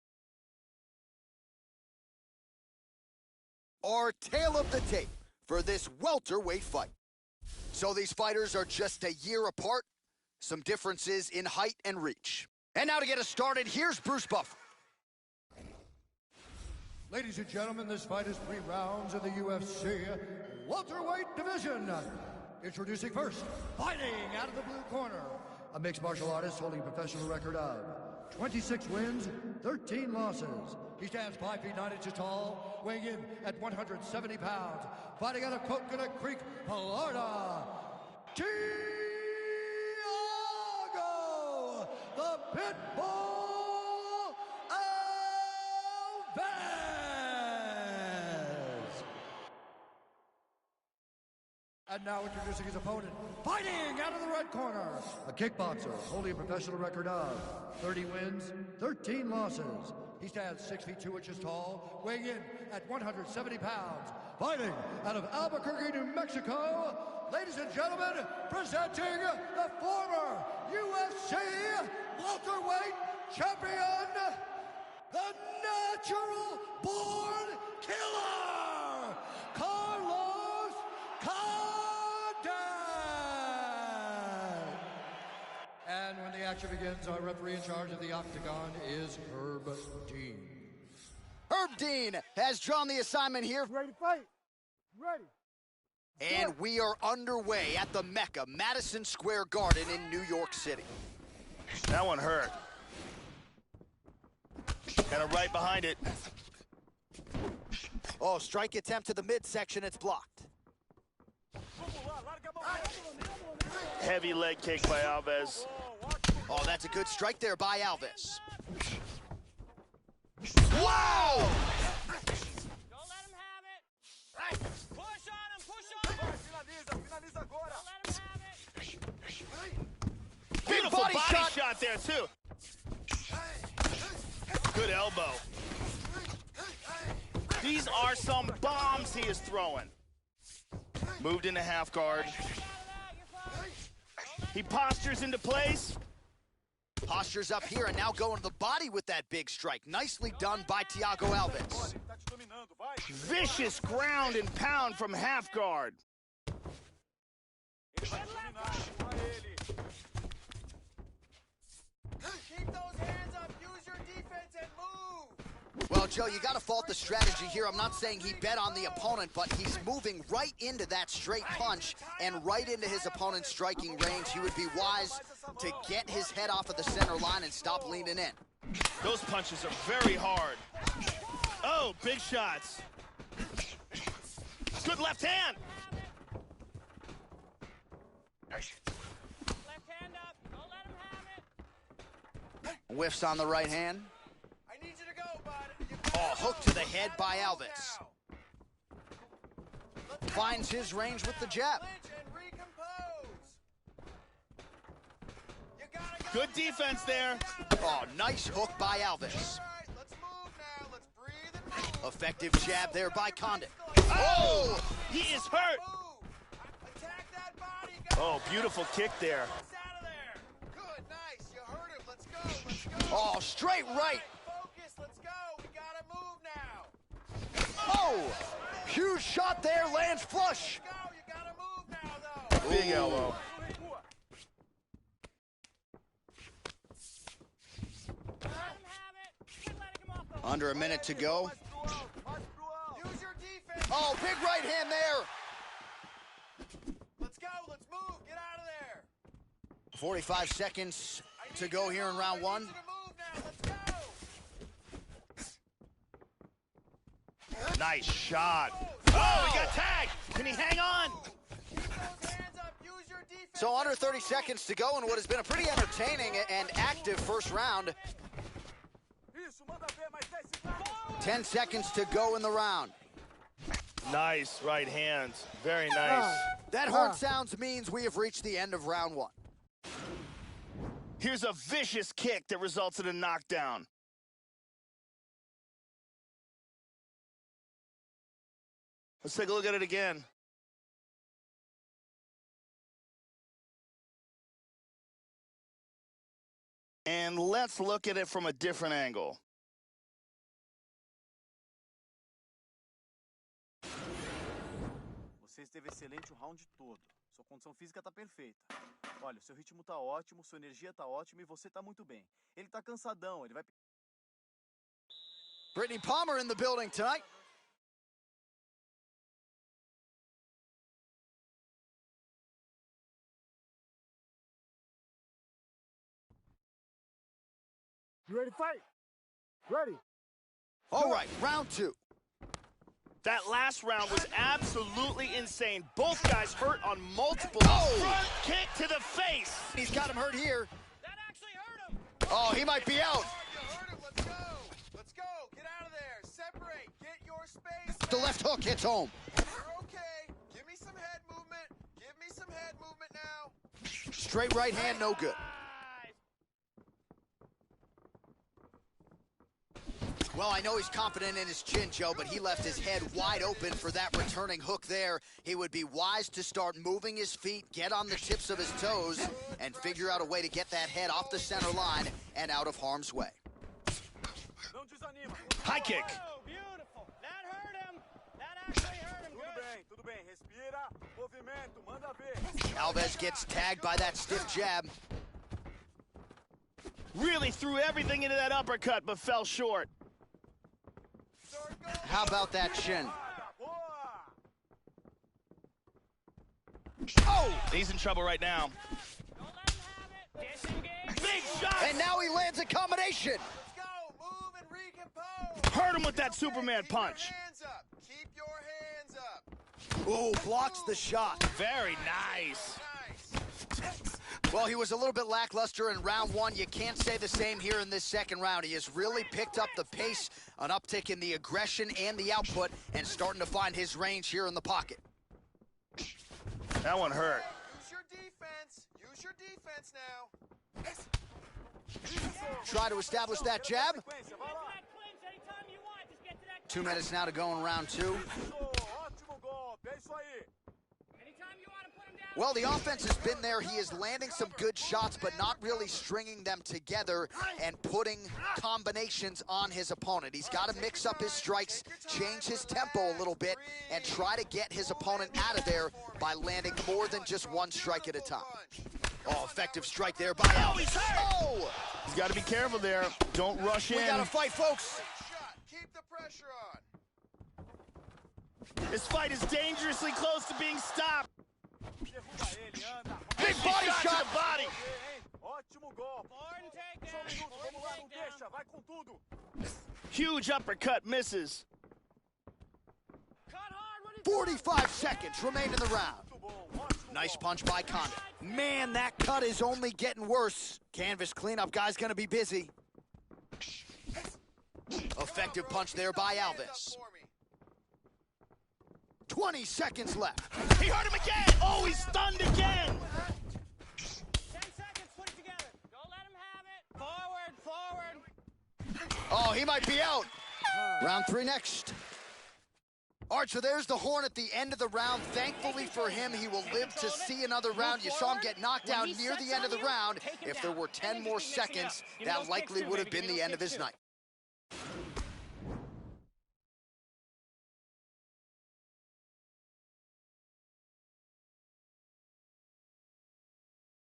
Our tale of the tape for this welterweight fight. So these fighters are just a year apart, some differences in height and reach. And now to get us started, here's Bruce Buffer. Ladies and gentlemen, this fight is 3 rounds in the UFC welterweight division. Introducing first, fighting out of the blue corner, a mixed martial artist holding a professional record of 26 wins, 13 losses. He stands 5 feet 9 inches tall, weighing in at 170 pounds. Fighting out of Coconut Creek, Florida, Thiago, the Pitbull Alves. And now introducing his opponent, fighting out of the red corner, a kickboxer holding a professional record of 30 wins, 13 losses. He stands 6 feet 2 inches tall, weighing in at 170 pounds. Fighting out of Albuquerque, New Mexico, ladies and gentlemen, presenting the former UFC welterweight champion, the natural-born killer, Carlos Condit. And when the action begins, our referee in charge of the octagon is Herb Dean. Herb Dean has drawn the assignment here. Ready to fight? Ready. And we are underway at the Mecca, Madison Square Garden in New York City. That one hurt. Got it right behind it. Oh, strike attempt to the midsection, it's blocked. Heavy leg kick by Alves. Oh, that's a good strike there by Alves. Wow! Don't let him have it. Push on him, push on him. Finaliza agora. Don't let him have it. Beautiful body body shot. shot there, too. Good elbow. These are some bombs he is throwing. Moved into half guard. He postures into place. Postures up here and now going to the body with that big strike. Nicely done by Thiago Alves. Tá te dominando, vai. Vicious ground and pound from half guard. Ele vai te dominar, empurra ele. Keep those hands up. Use your defense and move. Well, Joe, you got to fault the strategy here. I'm not saying he bet on the opponent, but he's moving right into that straight punch and right into his opponent's striking range. He would be wise to get his head off of the center line and stop leaning in. Those punches are very hard. Oh, big shots. Good left hand. Left hand up. Don't let him have it. Whiffs on the right hand. I need you to go, bud. Oh, hook to the head by Alves. Finds his range with the jab. Good defense there. Oh, nice hook by Alves. Effective jab there by Condit. Oh, he is hurt. Oh, beautiful kick there. Good, nice. You hurt him. Let's go. Let's go. Oh, straight right. Focus. Let's go. We gotta move now. Oh, huge shot there, lands flush. Go. You gotta move now, though. Big elbow. Let him have it. Quit letting him off the hook. Under a minute to go. Use your defense. Oh, big right hand there. Let's go. Let's move. Get out of there. 45 seconds to go here in round one. I need you to move now. Let's go. Nice shot. Oh, he got tagged. Can he hang on? Keep those hands up. Use your defense. So under 30 seconds to go in what has been a pretty entertaining and active first round. Isso, manda ver, mais 10 segundos. 10 seconds to go in the round. Nice right hands. Very nice. That horn sounds means we have reached the end of round one. Here's a vicious kick that results in a knockdown. Let's take a look at it again. And let's look at it from a different angle. Você esteve excelente o round todo. Sua condição física tá perfeita. Olha, seu ritmo tá ótimo, sua energia tá ótima e você tá muito bem. Ele tá cansadão, ele vai... Brittany Palmer in the building tonight. You ready to fight? Ready. All right, round two. That last round was absolutely insane. Both guys hurt on multiple. Oh! Front kick to the face. He's got him hurt here. That actually hurt him. Oh, he might be out. You hurt him. Let's go. Let's go. Get out of there. Separate. Get your space. The left hook hits home. You're okay. Give me some head movement. Give me some head movement now. Straight right hand, no good. Well, I know he's confident in his chin, Joe, but he left his head wide open for that returning hook there. He would be wise to start moving his feet, get on the tips of his toes, and figure out a way to get that head off the center line and out of harm's way. Não desanima. High kick. Oh, beautiful. That hurt him. That actually hurt him. Good. Tudo bem. Respira. Movimento, manda ver. Alves gets tagged by that stiff jab. Really threw everything into that uppercut, but fell short. How about that shin? Boa! Oh! He's in trouble right now. Don't let him have it. Disengage. Big shot! And now he lands a combination. Let's go. Move and recompose. Hurt him with that Superman Keep punch. your hands up. Keep your hands up. Oh, blocks the shot. Very nice. Nice. Well, he was a little bit lackluster in round one. You can't say the same here in this second round. He has really picked up the pace, an uptick in the aggression and the output, and starting to find his range here in the pocket. That one hurt. Use your defense. Use your defense now. Try to establish that jab. 2 minutes now to go in round two. Well, the offense has been there. He is landing some good shots, but not really stringing them together and putting combinations on his opponent. He's got to mix up his strikes, change his tempo a little bit, and try to get his opponent out of there by landing more than just one strike at a time. Oh, effective strike there by Alves. Oh! He's got to be careful there. Don't rush in. We got to fight, folks. Keep the pressure on. This fight is dangerously close to being stopped. Big body shot to the body. Huge uppercut misses. 45 seconds remain in the round. Nice punch by Condit. Man, that cut is only getting worse. Canvas cleanup guy's gonna be busy. Effective punch there by Alves. 20 seconds left. He hurt him again. Oh, he's stunned again. 10 seconds, put it together. Don't let him have it. Forward, forward. Oh, he might be out. Round three next. Archer, there's the horn at the end of the round. Thankfully for him, he will live to see another round. You saw him get knocked down near the end of the round. If there were 10 more seconds, that likely would have been the end of his night.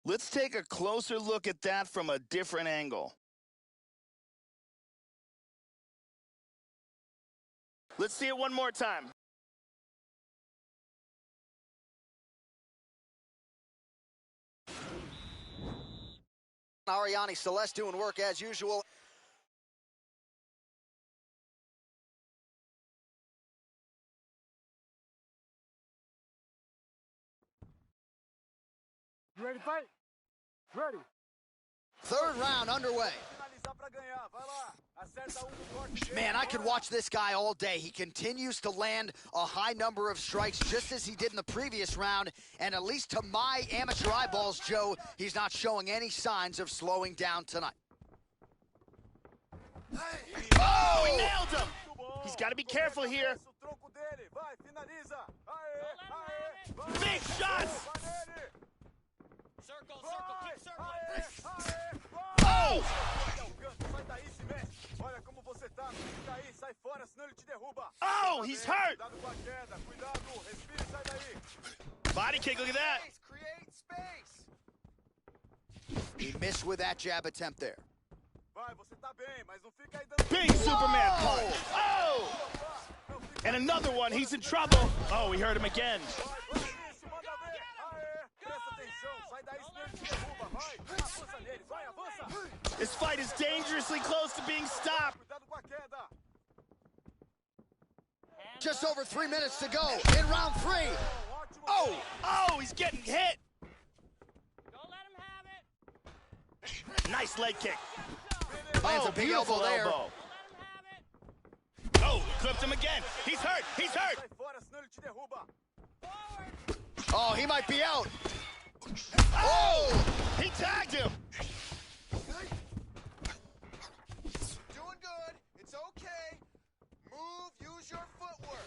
Let's take a closer look at that from a different angle. Let's see it one more time. Ariane Celeste doing work as usual. You ready to fight? Ready. Third round underway. Man, I could watch this guy all day. He continues to land a high number of strikes just as he did in the previous round. And at least to my amateur eyeballs, Joe, he's not showing any signs of slowing down tonight. Oh, he nailed him. He's got to be careful here. Big shots. Circle, circle, keep circling. Oh! Oh, he's hurt. Body kick, look at that. Create space. He missed with that jab attempt there. Big Superman punch. Oh! And another one, he's in trouble. Oh, he hurt him again. This fight is dangerously close to being stopped. Just over 3 minutes to go in round three. Oh! Oh, he's getting hit. Don't let him have it. Nice leg kick. Lands Oh, a big beautiful elbow there. elbow. Oh, clipped him again. He's hurt. He's hurt. Oh, he might be out. Oh! He tagged him. Doing good. It's okay. Move. Use your footwork.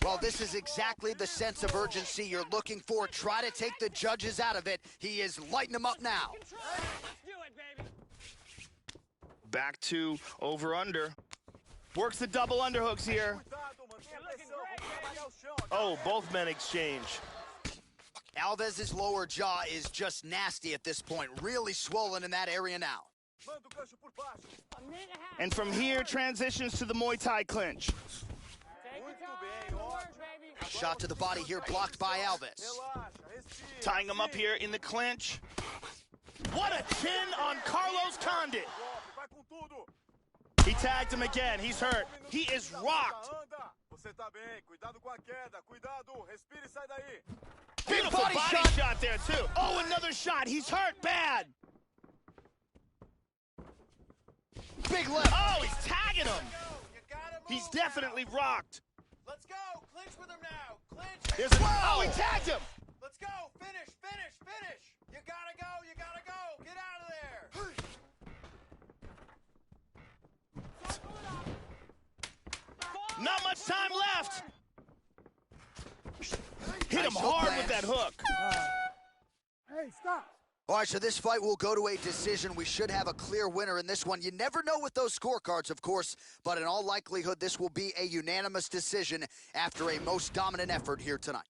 Well, this is exactly the sense of urgency you're looking for. Try to take the judges out of it. He is lighting them up now. Let's do it, baby. Back to over-under. Works the double underhooks here. Oh, both men exchange. Alves' lower jaw is just nasty at this point. Really swollen in that area now. And from here, transitions to the Muay Thai clinch. Take your time. Good work, baby. Shot to the body here, blocked by Alves. Tying him up here in the clinch. What a chin on Carlos Condit. He tagged him again. He's hurt. He is rocked. Você tá bem. Cuidado com a queda. Cuidado. Respira e sai daí. Beautiful body shot there, too. Oh, another shot. He's hurt bad. Big left. Oh, he's tagging him. He's definitely rocked. Let's go. Clinch with him now. Clinch. There's oh, he tagged him. Let's go. Finish, finish, finish. You gotta go. You gotta go. Get out of there. Not much time left. Hit him Nice hard hook with that hook. Hey, stop. All right, so this fight will go to a decision. We should have a clear winner in this one. You never know with those scorecards, of course, but in all likelihood, this will be a unanimous decision after a most dominant effort here tonight.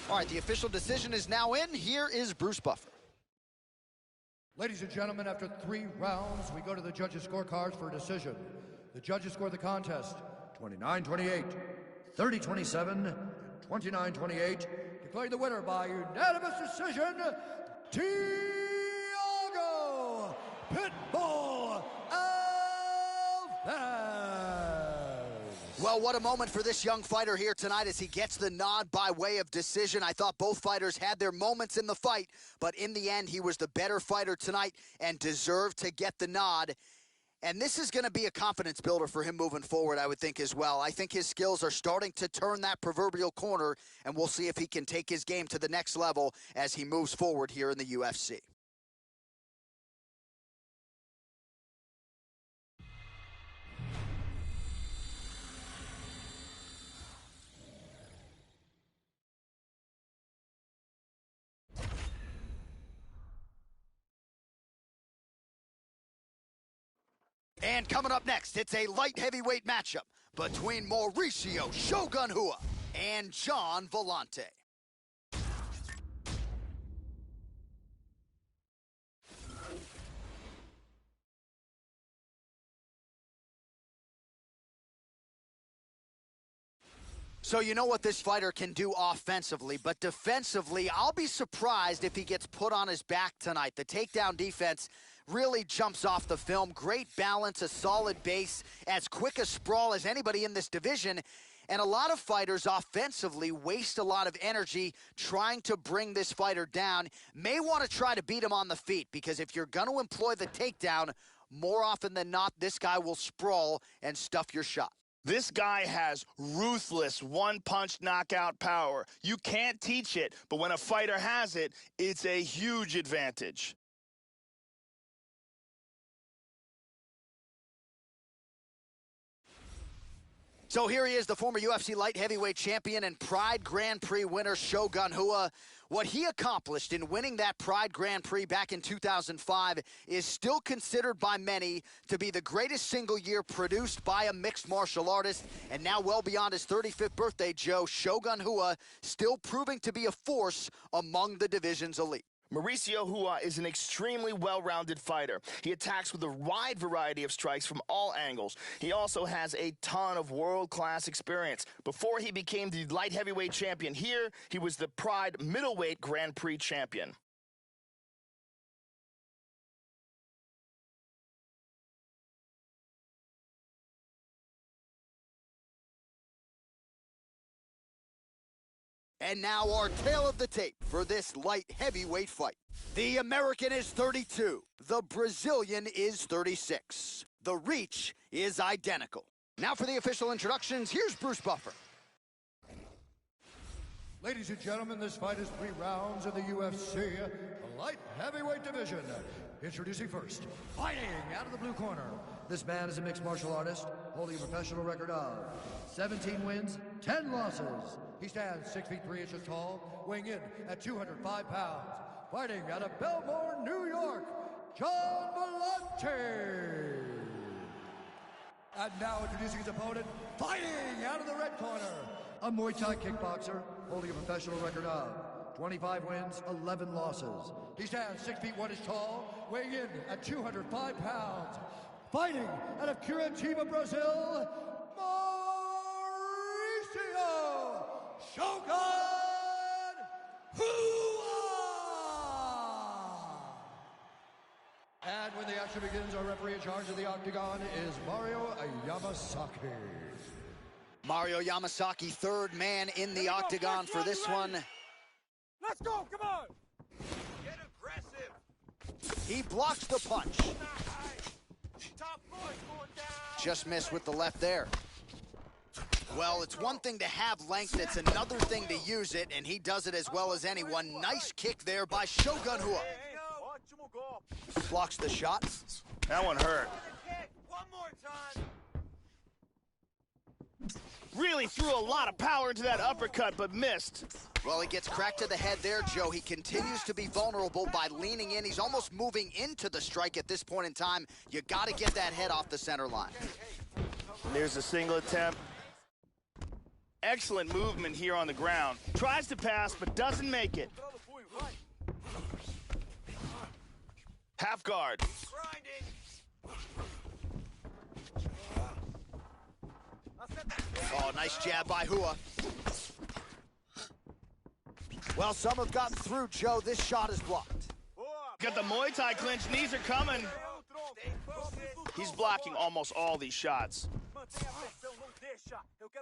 All right, the official decision is now in. Here is Bruce Buffer. Ladies and gentlemen, after 3 rounds, we go to the judges' scorecards for a decision. The judges score the contest 29-28, 30-27, and 29-28, declaring the winner by unanimous decision, Thiago Pitbull Alves. Well, what a moment for this young fighter here tonight as he gets the nod by way of decision. I thought both fighters had their moments in the fight, but in the end, he was the better fighter tonight and deserved to get the nod. And this is going to be a confidence builder for him moving forward, I would think, as well. I think his skills are starting to turn that proverbial corner, and we'll see if he can take his game to the next level as he moves forward here in the UFC. And coming up next, it's a light heavyweight matchup between Mauricio Shogun Rua and John Vellante. So you know what this fighter can do offensively, but defensively, I'll be surprised if he gets put on his back tonight. The takedown defense really jumps off the film. Great balance, a solid base, as quick a sprawl as anybody in this division. And a lot of fighters offensively waste a lot of energy trying to bring this fighter down. May want to try to beat him on the feet, because if you're going to employ the takedown, more often than not, this guy will sprawl and stuff your shot. This guy has ruthless one-punch knockout power. You can't teach it, but when a fighter has it, it's a huge advantage. So here he is, the former UFC light heavyweight champion and Pride Grand Prix winner, Shogun Rua. What he accomplished in winning that Pride Grand Prix back in 2005 is still considered by many to be the greatest single year produced by a mixed martial artist. And now well beyond his 35th birthday, Joe, Shogun Rua still proving to be a force among the division's elite. Mauricio Rua is an extremely well-rounded fighter. He attacks with a wide variety of strikes from all angles. He also has a ton of world-class experience. Before he became the light heavyweight champion here, he was the Pride middleweight Grand Prix champion. And now our tale of the tape for this light heavyweight fight. The American is 32. The Brazilian is 36. The reach is identical. Now for the official introductions, here's Bruce Buffer. Ladies and gentlemen, this fight is 3 rounds in the UFC, the light heavyweight division. Introducing first, fighting out of the blue corner. This man is a mixed martial artist, holding a professional record of 17 wins, 10 losses. He stands 6 feet 3 inches tall, weighing in at 205 pounds. Fighting out of Belmore, New York, John Vellante. And now introducing his opponent, fighting out of the red corner, a Muay Thai kickboxer, holding a professional record of 25 wins, 11 losses. He stands 6 feet 1 inches tall, weighing in at 205 pounds. Fighting out of Curitiba, Brazil, Mauricio Shogun Hua! And when the action begins, our referee in charge of the octagon is Mario Yamasaki. Mario Yamasaki, third man in the octagon for this one. Let's go, come on! Get aggressive. He blocks the punch. Top boy's going down. Just missed with the left there. Well, it's one thing to have length, it's another thing to use it, and he does it as well as anyone. Nice kick there by Shogun Hua. Ótimo golpe. Blocks the shot. That one hurt. One more time. Really threw a lot of power into that uppercut, but missed. Well, he gets cracked to the head there, Joe. He continues to be vulnerable by leaning in. He's almost moving into the strike at this point in time. You got to get that head off the center line. There's a single attempt. Excellent movement here on the ground. Tries to pass, but doesn't make it. Half guard. Grinding. Oh, nice jab by Hua. Well, some have gotten through, Joe. This shot is blocked. Got the Muay Thai clinch. Knees are coming. Stay focused. He's blocking almost all these shots.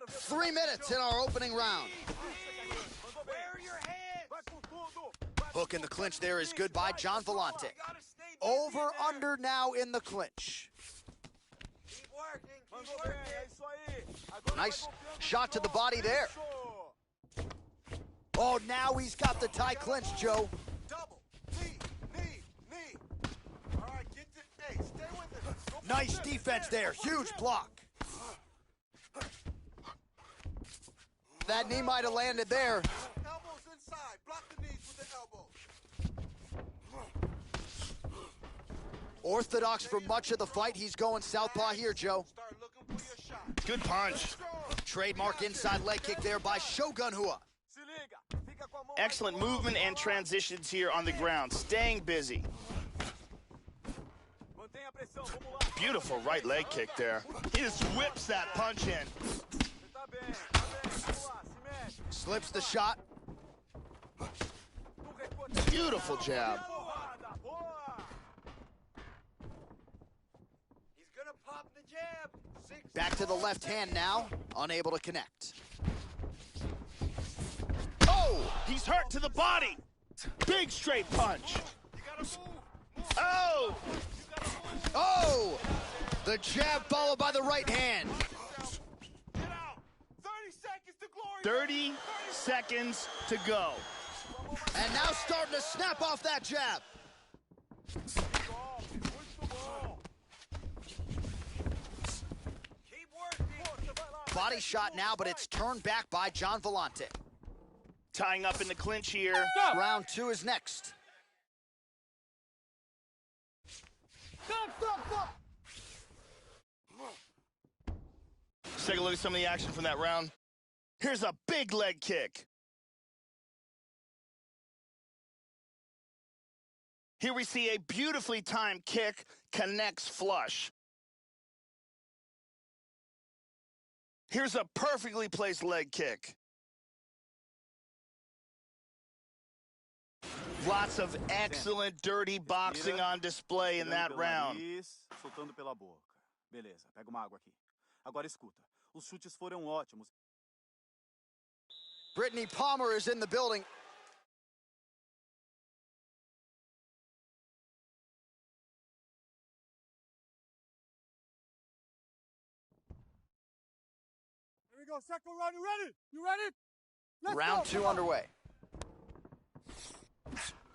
3 minutes in our opening round. Where are your hands? Hook in the clinch there is good by John Vellante. Gotta stay busy Over, there. under now in the clinch. Keep working. Keep working. Nice shot to the body there. Oh, now he's got the tie clinch, Joe. Double. Knee. All right, get the. Hey, stay with it. Go Nice defense there. Huge block. That knee might have landed there. Elbows inside. Block the knees with the elbows. Orthodox for much of the fight. He's going southpaw here, Joe. Start looking for your shot. Good punch. Trademark inside leg kick there by Shogun Hua. Excellent movement and transitions here on the ground. Staying busy. Beautiful right leg kick there. He just whips that punch in. Slips the shot. Beautiful jab. He's gonna pop the jab. Back to the left hand now. Unable to connect. Oh, he's hurt to the body. Big straight punch. You gotta move. Oh, Oh! The jab followed by the right hand. Get out. 30 seconds to glory. 30 seconds to go. And now starting to snap off that jab. Keep working. Body shot now, but it's turned back by John Vellante. Tying up in the clinch here. Round 2 is next. Stop! Let's take a look at some of the action from that round. Here's a big leg kick. Here we see a beautifully timed kick, connects flush. Here's a perfectly placed leg kick. Lots of excellent dirty boxing on display in that round. Soltando pela boca. Beleza, pega uma água aqui. Agora escuta. Os chutes foram ótimos. Brittany Palmer is in the building. Here we go, second round, you ready? You ready? Let's Round go, 2 come on. underway.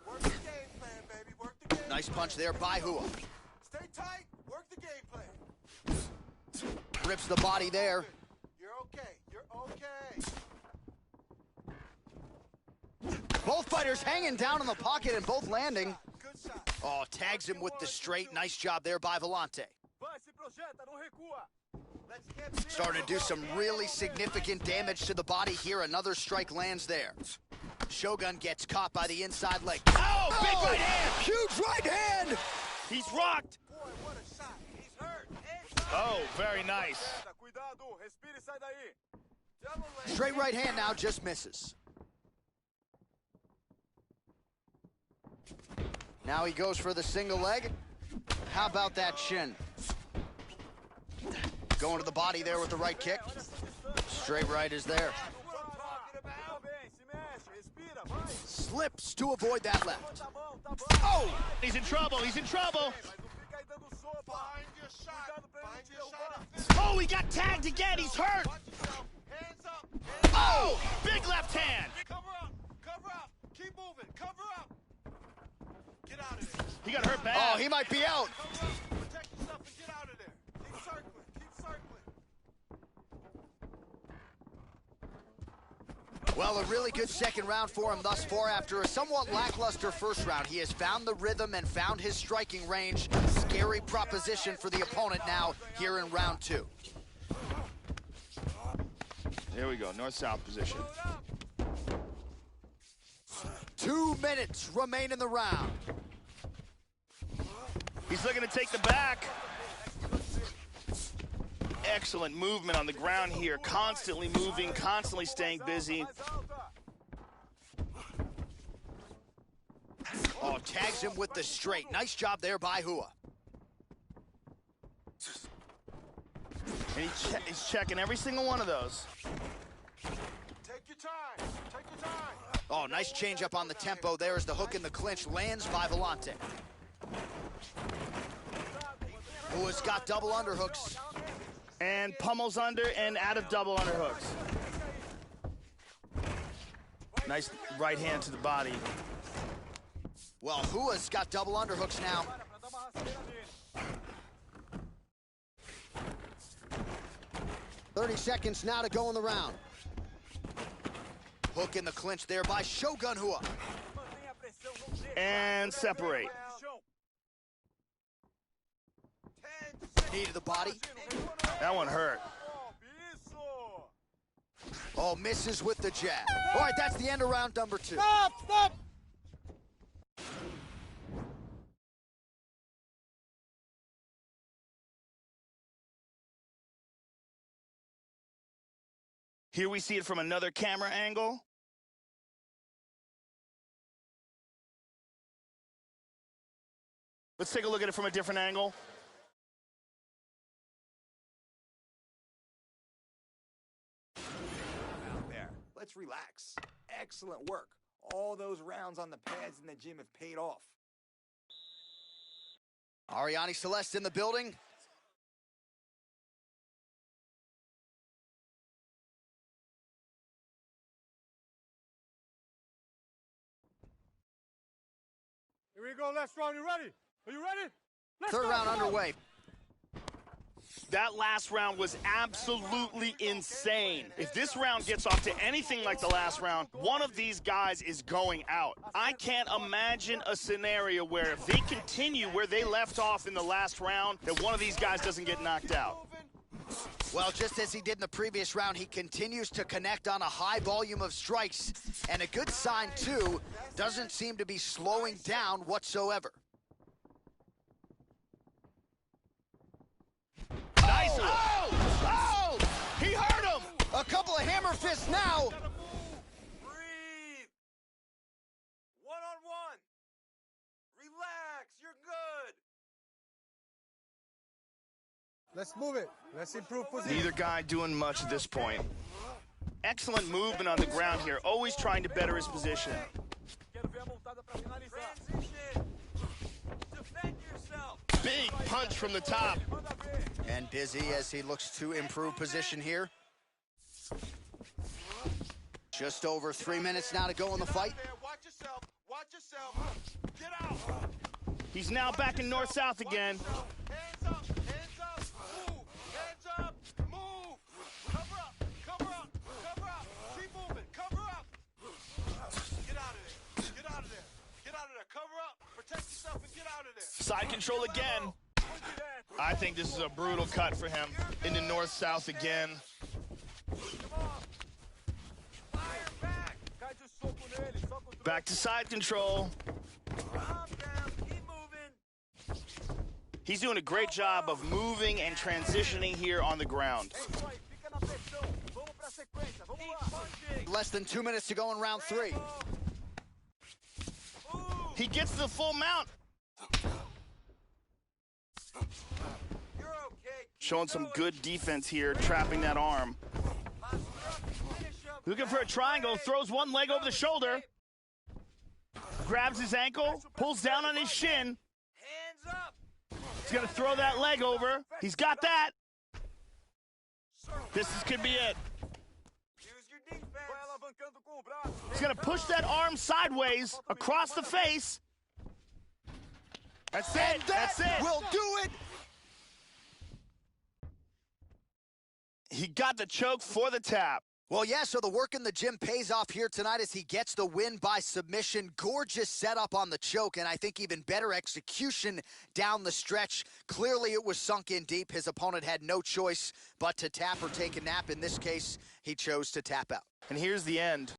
Work the game plan, baby. Work the game Nice plan. punch there by Hua. Stay tight. Work the game plan. Rips the body there. You're okay. You're okay. Both fighters hanging down in the pocket and both landing. Good shot. Oh, tags him with the straight. Nice job there by Vellante. Vai, se projeta, não recua. Let's get this. Starting to do some really significant damage to the body here. Another strike lands there. Shogun gets caught by the inside leg. Oh, big right hand! Huge right hand! He's rocked. Boy, what a shot. He's hurt. Oh, very nice. Cuidado, respira e sai daí. Straight right hand now just misses. Now he goes for the single leg. How about that shin? Going to the body there with the right kick. Straight right is there. Slips to avoid that left. Oh! He's in trouble. He's in trouble. Oh, he got tagged again. He's hurt. Oh! Big left hand. Cover up. Cover up. Keep moving. Cover up. Get out of there. He got hurt bad. Oh, he might be out. Cover up. Protect yourself and get out of there. Keep circling. Keep circling. Well, a really good second round for him thus far. After a somewhat lackluster first round, he has found the rhythm and found his striking range. Scary proposition for the opponent now here in round 2. There we go, north-south position. 2 minutes remain in the round. He's looking to take the back. Excellent movement on the ground here. Constantly moving, constantly staying busy. Oh, tags him with the straight. Nice job there by Hua. And he's checking every single one of those. Take your time. Take your time. Oh, nice change up on the tempo there as the hook in the clinch lands by Volante. Hua's got double underhooks. And pummels under and out of double underhooks. Nice right hand to the body. Well, Hua's got double underhooks now. "30 seconds now to go in the round. Hook in the clinch there by Shogun Hua. And separate. Knee to the body. That one hurt. Oh, misses with the jab. All right, that's the end of round number 2. Stop! Stop! Here we see it from another camera angle. Let's take a look at it from a different angle. Out there. Let's relax. Excellent work. All those rounds on the pads in the gym have paid off. Ariane Celeste in the building. Here we go, last round. You ready? Are you ready? Let's Third go, round come on. underway. That last round was absolutely insane. If this round gets off to anything like the last round, one of these guys is going out. I can't imagine a scenario where if they continue where they left off in the last round, that one of these guys doesn't get knocked out. Well, just as he did in the previous round, he continues to connect on a high volume of strikes. And a good sign, too, doesn't seem to be slowing down whatsoever. Nice. Oh! Oh! He hurt him! A couple of hammer fists now. Breathe. One-on-one. Relax. You're good. Let's move it. Let's improve position. Neither guy doing much at this point. Excellent movement on the ground here, always trying to better his position. Transition. Defend yourself. Big punch from the top. And busy as he looks to improve position here. Just over 3 minutes now to go in the fight. Watch yourself. Watch yourself. Get out. He's now back in north-south again. Hands up. Hands up. Move. Hands up. Move. Cover up. Cover up. Cover up. Keep moving. Cover up. Get out of there. Get out of there. Get out of there. Cover up. Protect yourself and get out of there. Side control again. I think this is a brutal cut for him. Into north-south again. Back to side control. He's doing a great job of moving and transitioning here on the ground. Less than 2 minutes to go in round 3. He gets the full mount. Showing some good defense here, trapping that arm. Looking for a triangle, throws one leg over the shoulder. Grabs his ankle, pulls down on his shin. He's going to throw that leg over. He's got that. Could be it. He's going to push that arm sideways across the face. That's it. That's it. Will do it. He got the choke for the tap. Well, yeah, so the work in the gym pays off here tonight as he gets the win by submission. Gorgeous setup on the choke, and I think even better execution down the stretch. Clearly, it was sunk in deep. His opponent had no choice but to tap or take a nap. In this case, he chose to tap out. And here's the end.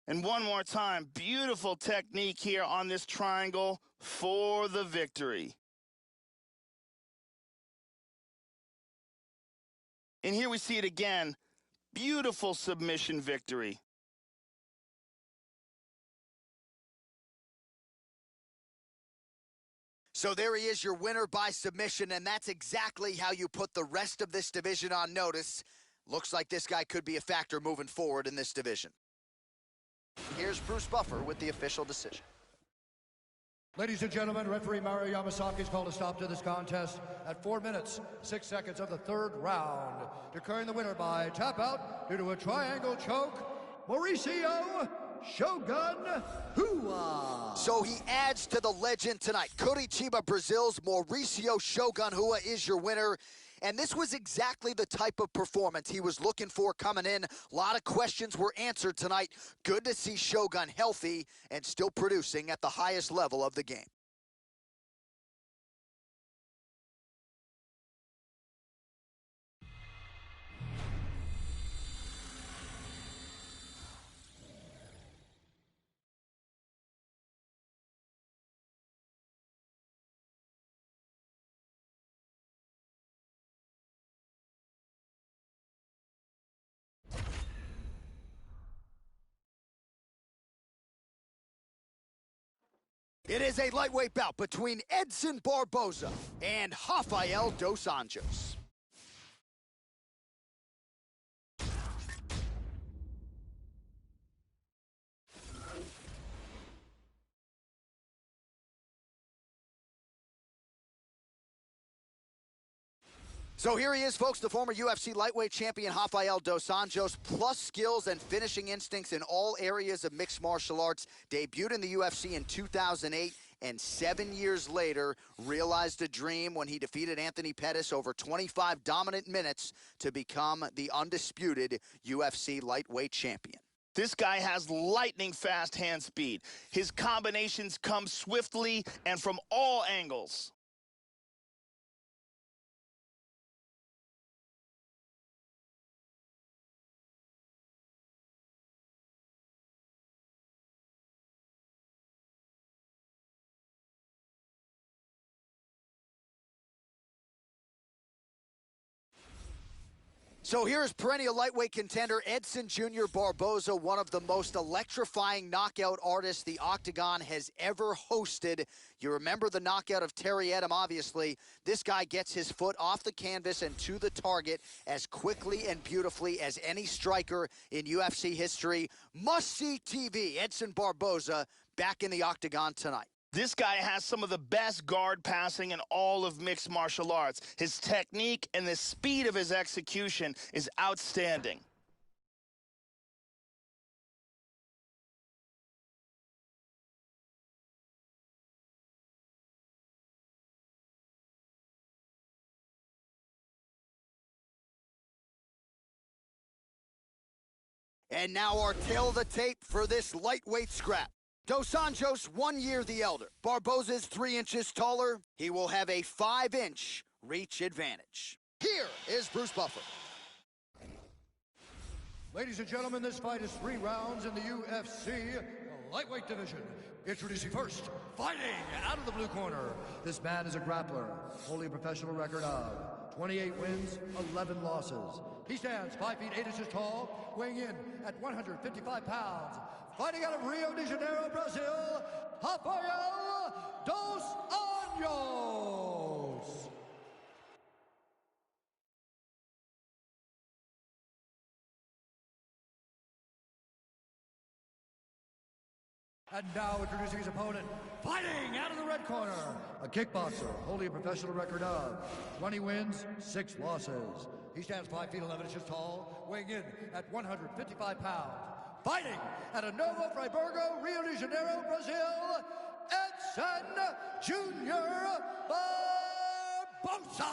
And one more time, beautiful technique here on this triangle for the victory. And here we see it again. Beautiful submission victory. So there he is, your winner by submission, and that's exactly how you put the rest of this division on notice. Looks like this guy could be a factor moving forward in this division. Here's Bruce Buffer with the official decision. Ladies and gentlemen, referee Mario Yamasaki has called a stop to this contest at 4 minutes, 6 seconds of the third round, declaring the winner by tap out due to a triangle choke, Mauricio Shogun Hua. So he adds to the legend tonight. Curitiba, Brazil's Mauricio Shogun Hua is your winner. And this was exactly the type of performance he was looking for coming in. A lot of questions were answered tonight. Good to see Shogun healthy and still producing at the highest level of the game. It is a lightweight bout between Edson Barboza and Rafael dos Anjos. So here he is, folks, the former UFC lightweight champion Rafael dos Anjos, plus skills and finishing instincts in all areas of mixed martial arts. Debuted in the UFC in 2008, and 7 years later realized a dream when he defeated Anthony Pettis over 25 dominant minutes to become the undisputed UFC lightweight champion. This guy has lightning fast hand speed. His combinations come swiftly and from all angles. So here's perennial lightweight contender Edson Jr. Barboza, one of the most electrifying knockout artists the Octagon has ever hosted. You remember the knockout of Terry Edom, obviously. This guy gets his foot off the canvas and to the target as quickly and beautifully as any striker in UFC history. Must-see TV, Edson Barboza back in the Octagon tonight. This guy has some of the best guard passing in all of mixed martial arts. His technique and the speed of his execution is outstanding. And now our tail of the tape for this lightweight scrap. Dos Anjos, 1 year the elder. Barboza's 3 inches taller. He will have a 5-inch reach advantage. Here is Bruce Buffer. Ladies and gentlemen, this fight is 3 rounds in the UFC lightweight division. Introducing first, fighting out of the blue corner. This man is a grappler, holding a professional record of 28 wins, 11 losses. He stands 5 feet 8 inches tall, weighing in at 155 pounds. Fighting out of Rio de Janeiro, Brazil, Rafael dos Anjos. And now introducing his opponent, fighting out of the red corner, a kickboxer holding a professional record of 20 wins, 6 losses. He stands 5 feet 11 inches tall, weighing in at 155 pounds. Fighting out of Novo Friburgo, Rio de Janeiro, Brazil, Edson Jr. Barbosa.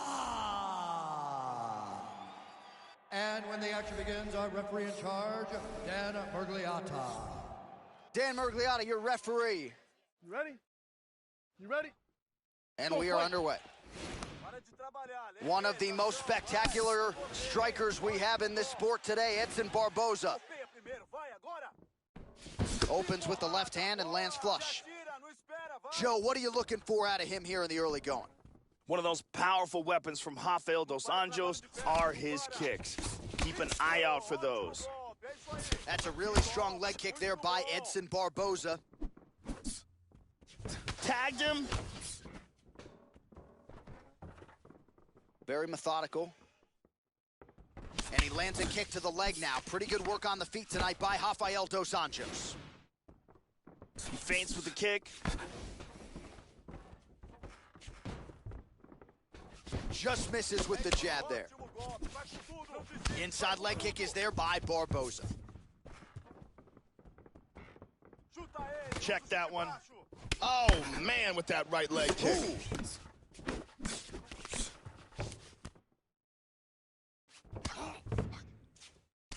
And when the action begins, our referee in charge, Dan Murgliata. Dan Murgliata, your referee. You ready? You ready? And we are underway. One of the most spectacular strikers we have in this sport today, Edson Barbosa. Opens with the left hand and lands flush. Joe, what are you looking for out of him here in the early going? One of those powerful weapons from Rafael dos Anjos are his kicks. Keep an eye out for those. That's a really strong leg kick there by Edson Barbosa. Tagged him. Very methodical. And he lands a kick to the leg now. Pretty good work on the feet tonight by Rafael dos Anjos. He feints with the kick. Just misses with the jab there. Inside leg kick is there by Barbosa. Check that one. Oh, man, with that right leg kick.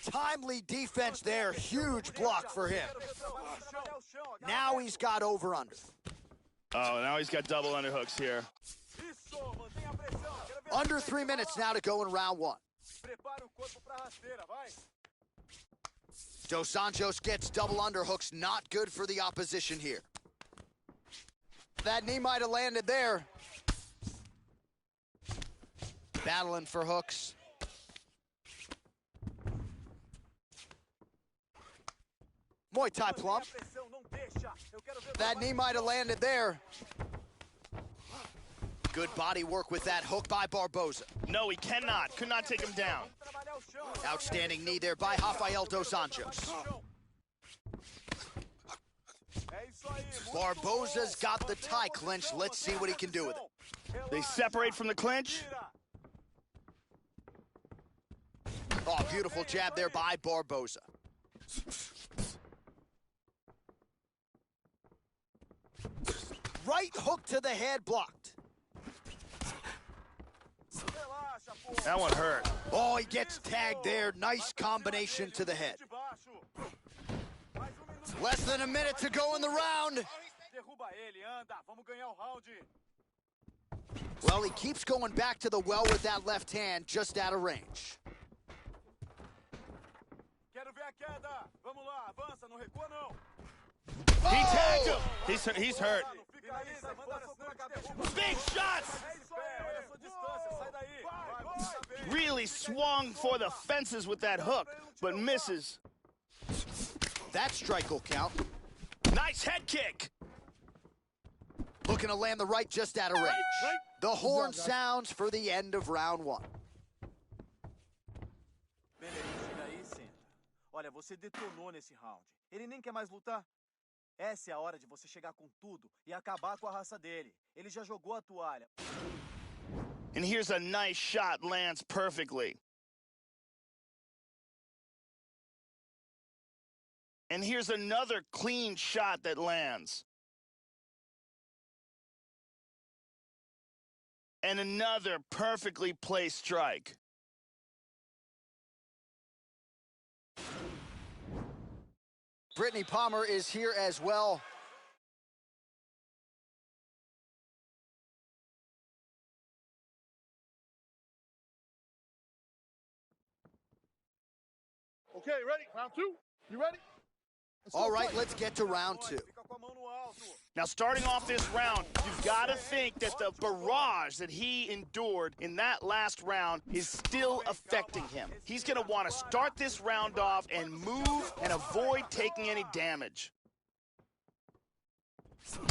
Timely defense there. Huge block for him. Now he's got over-under. Oh, now he's got double underhooks here. Under 3 minutes now to go in round one. Dos Anjos gets double underhooks. Not good for the opposition here. That knee might have landed there. Battling for hooks. Muay Thai plump. That knee might have landed there. Good body work with that hook by Barbosa. No, he cannot. Could not take him down. Outstanding knee there by Rafael dos Anjos. Barbosa's got the tie clinch. Let's see what he can do with it. They separate from the clinch. Oh, beautiful jab there by Barbosa. Right hook to the head blocked. That one hurt. Oh, he gets tagged there. Nice combination to the head. Less than a minute to go in the round. Well, he keeps going back to the well with that left hand, just out of range. He tagged him. He's hurt. Big shots. Really swung for the fences with that hook, but misses. That strike will count. Nice head kick. Looking to land the right just out of range. The horn sounds for the end of round one. Olha, você detonou nesse round. Ele nem quer mais lutar. Essa é a hora de você chegar com tudo e acabar com a raça dele. Ele já jogou a toalha. And here's a nice shot, lands perfectly. And here's another clean shot that lands. And another perfectly placed strike. Brittany Palmer is here as well. Okay, ready? Round two. You ready? All right, let's get to round two. Now, starting off this round, you've got to think that the barrage that he endured in that last round is still affecting him. He's going to want to start this round off and move and avoid taking any damage.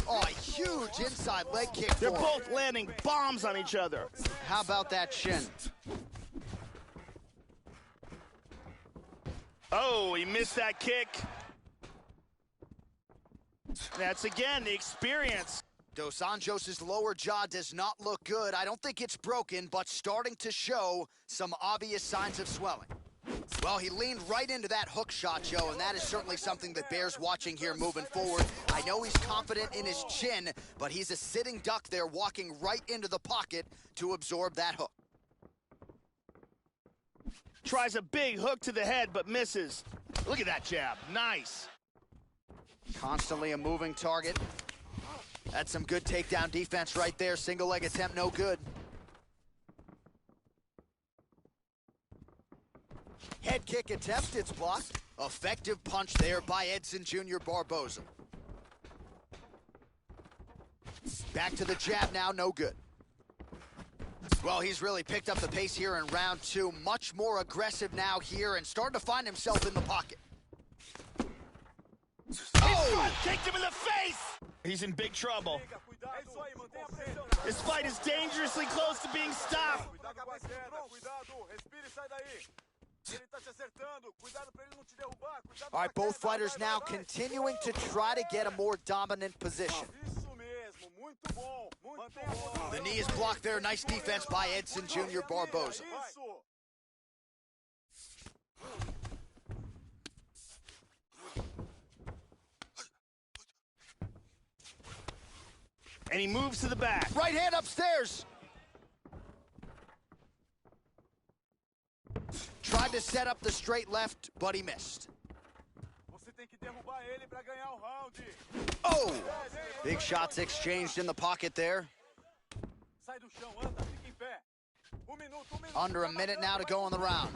Oh, a huge inside leg kick. They're both landing bombs on each other. How about that shin? Oh, he missed that kick. That's, again, the experience. Dos Anjos' lower jaw does not look good. I don't think it's broken, but starting to show some obvious signs of swelling. Well, he leaned right into that hook shot, Joe, and that is certainly something that bears watching here moving forward. I know he's confident in his chin, but he's a sitting duck there walking right into the pocket to absorb that hook. Tries a big hook to the head, but misses. Look at that jab. Nice. Constantly a moving target. That's some good takedown defense right there. Single leg attempt, no good. Head kick attempt, it's blocked. Effective punch there by Edson Jr. Barboza. Back to the jab now, no good. Well, he's really picked up the pace here in round two. Much more aggressive now here and starting to find himself in the pocket. Oh! Kicked him in the face! He's in big trouble. This fight is dangerously close to being stopped. All right, both fighters now continuing to try to get a more dominant position. The knee is blocked there. Nice defense by Edson Jr. Barboza. And he moves to the back. Right hand upstairs. Tried to set up the straight left, but he missed. Oh! Big shots exchanged in the pocket there. Under a minute now to go in the round.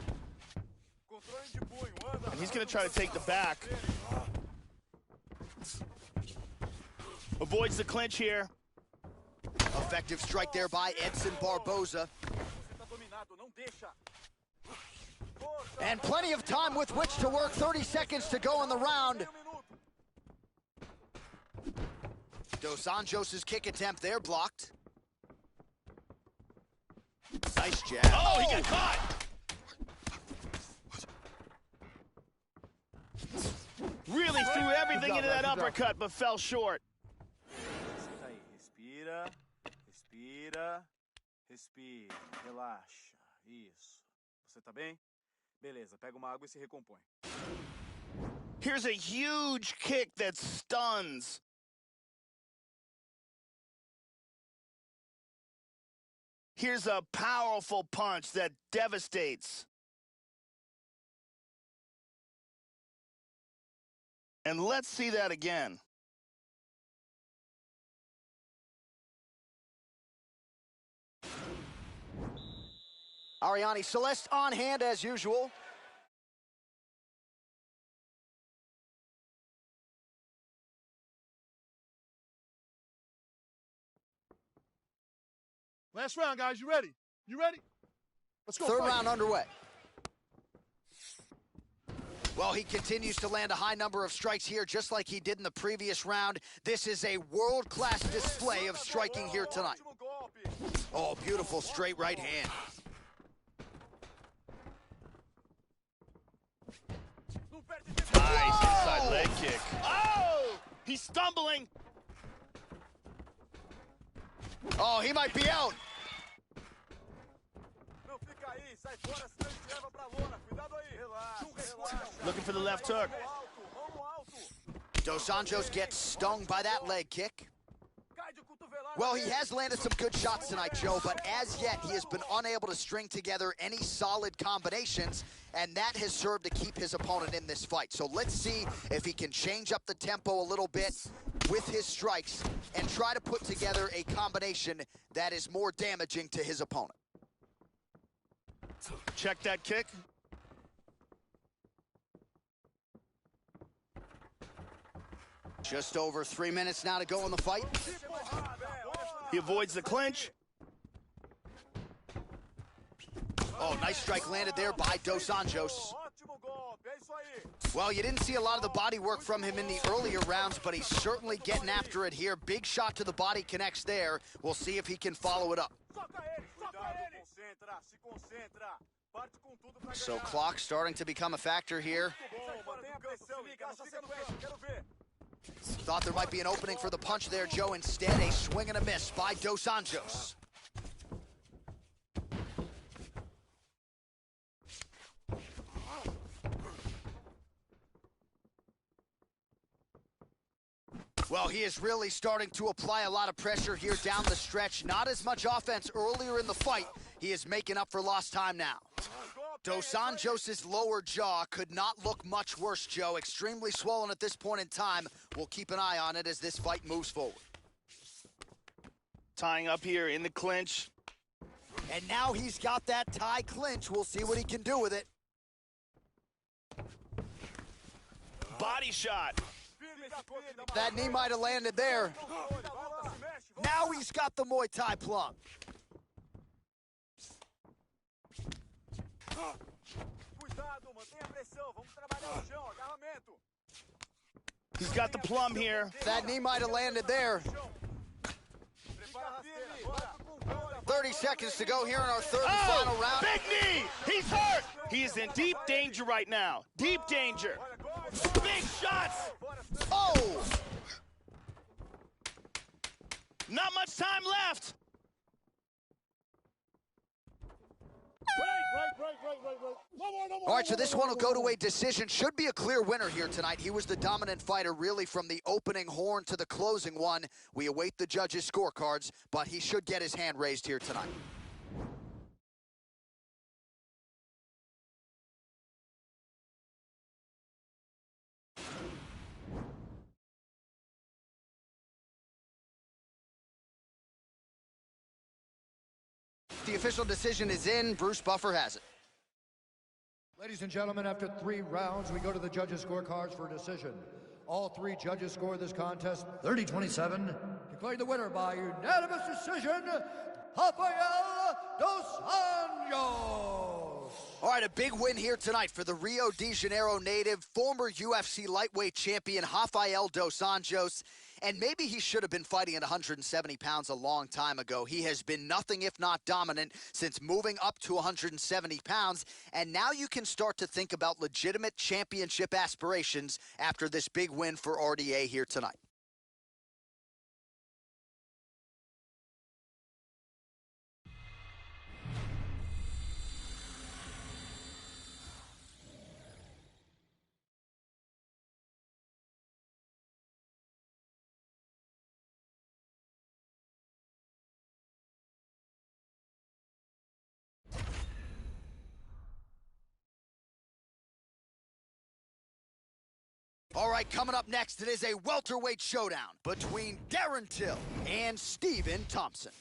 And he's going to try to take the back. Avoids the clinch here. Effective strike there by Edson Barboza. And plenty of time with which to work. 30 seconds to go in the round. Dos Anjos' kick attempt there blocked. Nice jab. Oh, he got caught! Really threw everything into that uppercut, but fell short. Respira, respira, respira, relaxa. Isso. Você tá bem? Beleza, pega uma água e se recompõe. Here's a huge kick that stuns. Here's a powerful punch that devastates. And let's see that again. Ariane Celeste on hand as usual. Last round, guys. You ready? You ready? Let's go. Third fight. round underway. Well, he continues to land a high number of strikes here, just like he did in the previous round. This is a world-class display of striking here tonight. Oh, beautiful straight right hand. Nice inside leg kick. Oh! He's stumbling. Oh, he might be out. Looking for the left hook. Dos Anjos gets stung by that leg kick. Well, he has landed some good shots tonight, Joe, but as yet, he has been unable to string together any solid combinations, and that has served to keep his opponent in this fight. So let's see if he can change up the tempo a little bit with his strikes and try to put together a combination that is more damaging to his opponent. Check that kick. Just over 3 minutes now to go in the fight. He avoids the clinch. Oh, nice strike landed there by Dos Anjos. Ótimo golpe, é isso aí. Well, you didn't see a lot of the body work from him in the earlier rounds, but he's certainly getting after it here. Big shot to the body connects there. We'll see if he can follow it up. Soca ele, soca ele. Concentra, se concentra. Parte com tudo pra So ganhar. clock starting to become a factor here. Bom, mantenha a pressão, liga na sequência, quero ver. Thought there might be an opening for the punch there, Joe. Instead, a swing and a miss by Dos Anjos. Well, he is really starting to apply a lot of pressure here down the stretch. Not as much offense earlier in the fight. He is making up for lost time now. Dos Anjos' lower jaw could not look much worse, Joe. Extremely swollen at this point in time. We'll keep an eye on it as this fight moves forward. Tying up here in the clinch. And now he's got that tie clinch. We'll see what he can do with it. Body shot. That knee might have landed there. Now he's got the Muay Thai plum. Cuidado, mantenha a pressão. Vamos trabalhar o chão, agarramento. He's got the plum here. That knee might have landed there. Prepara a rasteira, agora. 30 seconds to go here in our third and final round. Big knee! He's hurt! He is in deep danger right now. Deep danger. Big shots! Oh! Not much time left. All right, so this one will go to a decision. Should be a clear winner here tonight. He was the dominant fighter really from the opening horn to the closing one. We await the judges' scorecards, but he should get his hand raised here tonight. The official decision is in. Bruce Buffer has it. Ladies and gentlemen, after 3 rounds, we go to the judges' scorecards for a decision. All 3 judges scored this contest 30-27, declaring the winner by unanimous decision, Rafael Dos Anjos. All right, a big win here tonight for the Rio de Janeiro native, former UFC lightweight champion Rafael Dos Anjos. And maybe he should have been fighting at 170 pounds a long time ago. He has been nothing if not dominant since moving up to 170 pounds. And now you can start to think about legitimate championship aspirations after this big win for RDA here tonight. All right, coming up next, it is a welterweight showdown between Darren Till and Stephen Thompson.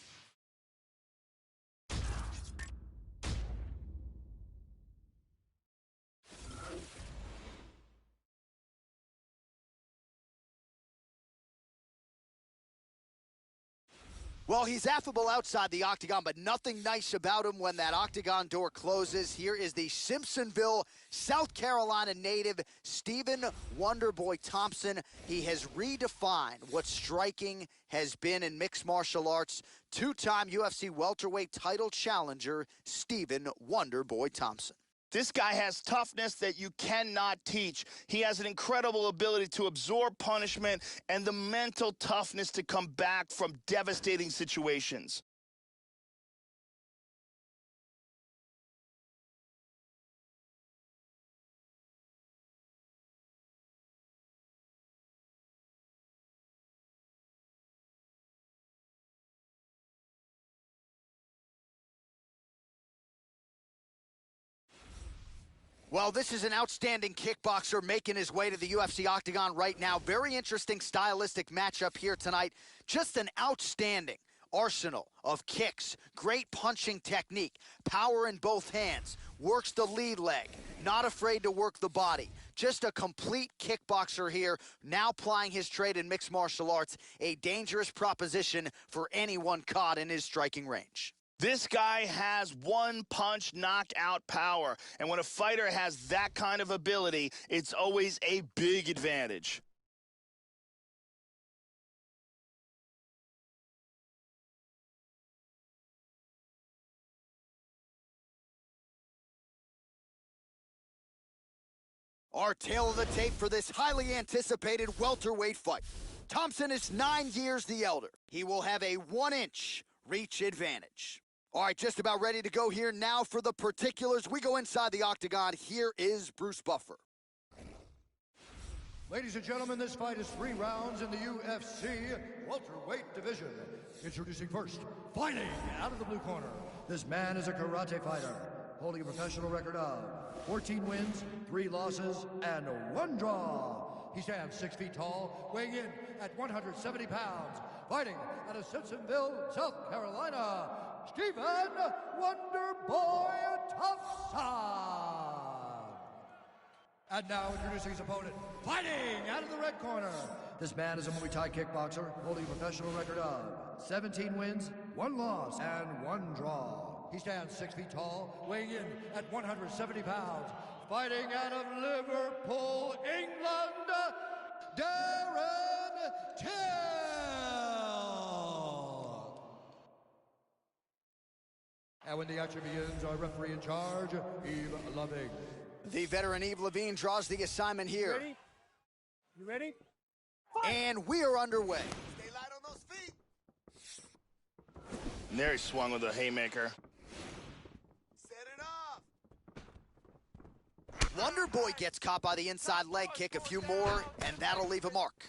Well, he's affable outside the octagon, but nothing nice about him when that octagon door closes. Here is the Simpsonville, South Carolina native, Stephen Wonderboy Thompson. He has redefined what striking has been in mixed martial arts. 2-time UFC welterweight title challenger, Stephen Wonderboy Thompson. This guy has toughness that you cannot teach. He has an incredible ability to absorb punishment and the mental toughness to come back from devastating situations. Well, this is an outstanding kickboxer making his way to the UFC octagon right now. Very interesting stylistic matchup here tonight. Just an outstanding arsenal of kicks, great punching technique, power in both hands, works the lead leg, not afraid to work the body. Just a complete kickboxer here, now plying his trade in mixed martial arts, a dangerous proposition for anyone caught in his striking range. This guy has one-punch knockout power, and when a fighter has that kind of ability, it's always a big advantage. Our tale of the tape for this highly anticipated welterweight fight. Thompson is 9 years the elder. He will have a 1-inch reach advantage. All right, just about ready to go here now for the particulars. We go inside the octagon. Here is Bruce Buffer. Ladies and gentlemen, this fight is 3 rounds in the UFC welterweight division. Introducing first, fighting out of the blue corner. This man is a karate fighter, holding a professional record of 14 wins, 3 losses, and 1 draw. He stands 6 feet tall, weighing in at 170 pounds. Fighting out of Simpsonville, South Carolina, Stephen Wonderboy Thompson. And now introducing his opponent, fighting out of the red corner. This man is a Muay Thai kickboxer, holding a professional record of 17 wins, 1 loss, and 1 draw. He stands 6 feet tall, weighing in at 170 pounds. Fighting out of Liverpool, England, Darren Till. And when the action begins, our referee in charge, Eve Loving. The veteran Eve Levine draws the assignment here. Ready? You ready? And we are underway. Stay light on those feet. And there he swung with a haymaker. Set it up. Wonderboy gets caught by the inside leg kick. A few more, and that'll leave a mark.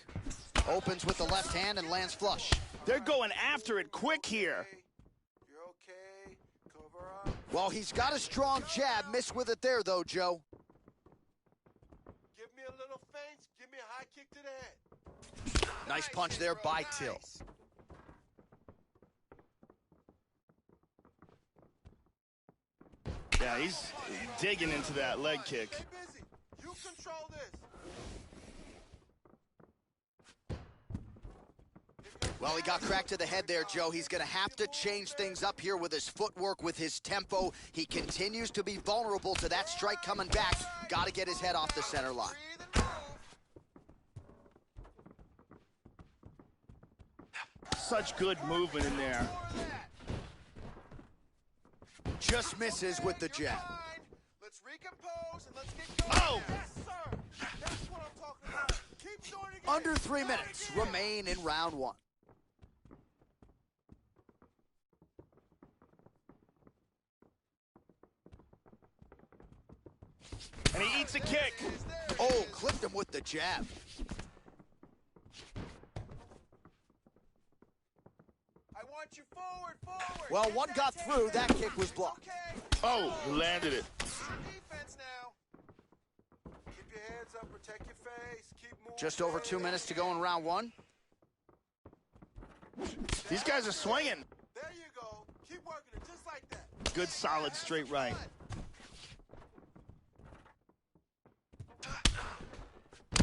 Opens with the left hand and lands flush. They're going after it quick here. You're okay. Cover up. Well, he's got a strong jab. Missed with it there, though, Joe. Give me a little feint. Give me a high kick to the head. Nice punch there by Till. Yeah, he's digging into that leg kick. Stay busy. You control this. Well, he got cracked to the head there, Joe. He's going to have to change things up here with his footwork, with his tempo. He continues to be vulnerable to that strike coming back. Got to get his head off the center line. Such good movement in there. Just misses with the jab. Let's recompose and let's get going. Oh! Yes, sir. That's what I'm talking about. Keep doing it again. Under 3 minutes remain in round 1. And he eats a kick. Oh, clipped him with the jab. I want you forward, forward. Well, Get one that got tape. through. That kick was blocked. Okay. Oh, he landed it. Defense now. Keep your heads up, protect your face. Keep moving. Just over 2 minutes to go in round 1. These guys are swinging. There you go. Keep working it just like that. Good, solid, straight right.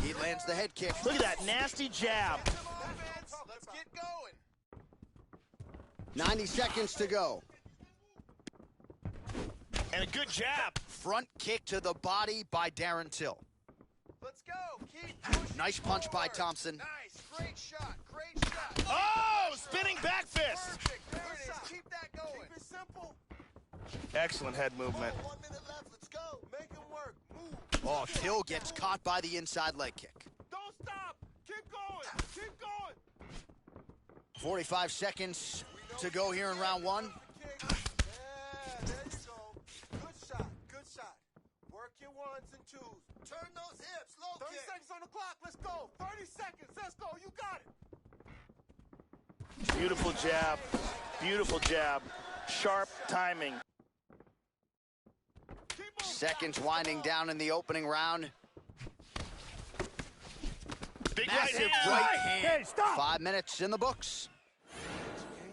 He lands the head kick. Look at that nasty jab. Let's get going. 90 seconds to go. And a good jab. Front kick to the body by Darren Till. Let's go. Keep pushing Nice punch by forward. Thompson. Nice. Great shot. Great shot. Oh, spinning back fist. Perfect. There it is. Keep that going. Keep it simple. Excellent head movement. 1 minute left. Let's go. Make him work. Move. Oh, Till gets caught by the inside leg kick. Don't stop. Keep going. Keep going. 45 seconds to go here in round 1. Yeah, there you go. Good shot. Good shot. Work your ones and twos. Turn those hips. Low 30 seconds on the clock. Let's go. 30 seconds. Let's go. You got it. Beautiful jab. Beautiful jab. Sharp timing. Seconds winding down in the opening round. Big Massive right hand. right hand. Hey, stop! 5 minutes in the books. Okay,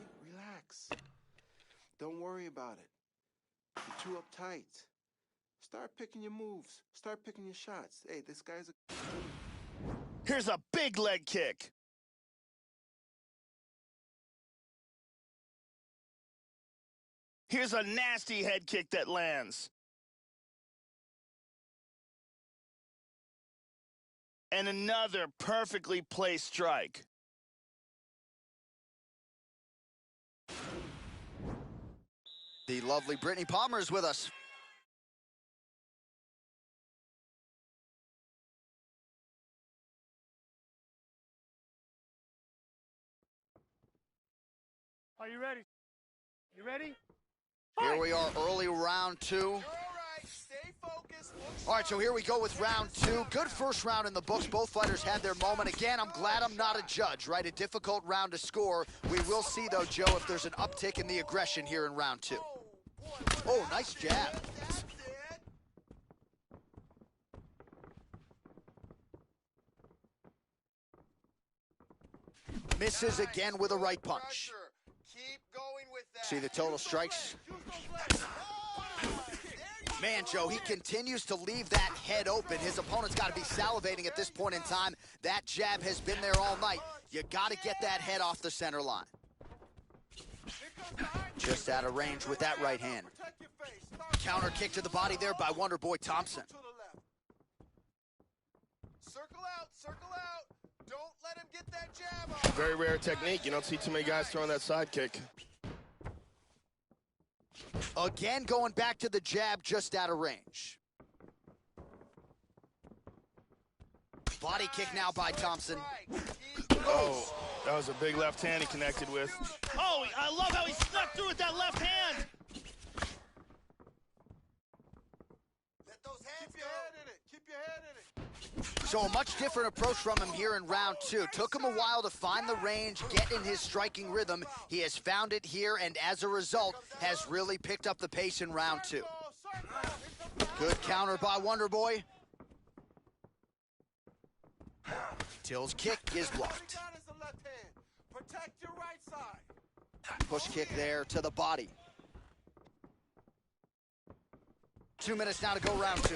about it. You're too uptight. Start picking your moves. Start picking your shots. Hey, this guy's a... Here's a big leg kick. Here's a nasty head kick that lands. And another perfectly placed strike. The lovely Brittany Palmer is with us. Are you ready? You ready? Here we are, early round 2. You're all right. Stay focused. All right, so here we go with round 2. Good first round in the books. Both fighters had their moment. Again, I'm glad I'm not a judge, right? A difficult round to score. We will see, though, Joe, if there's an uptick in the aggression here in round 2. Oh, nice jab. Misses again with a right punch. Keep going with that. See the total strikes? Man, Joe, he continues to leave that head open. His opponent's got to be salivating at this point in time. That jab has been there all night. You got to get that head off the center line. Just out of range with that right hand. Counter kick to the body there by Wonder Boy Thompson. Circle out, circle out. Don't let him get that jab off. Very rare technique. You don't see too many guys throwing that side kick. Again, going back to the jab just out of range. Body kick now by Thompson. Oh, that was a big left hand he connected with. Oh, I love how he snuck through with that left hand. Let those hands go. Keep your head in it. So a much different approach from him here in round 2. Took him a while to find the range, get in his striking rhythm. He has found it here, and as a result, has really picked up the pace in round 2. Good counter by Wonder Boy. Till's kick is blocked. Protect your right side. Push kick there to the body. 2 minutes now to go round 2.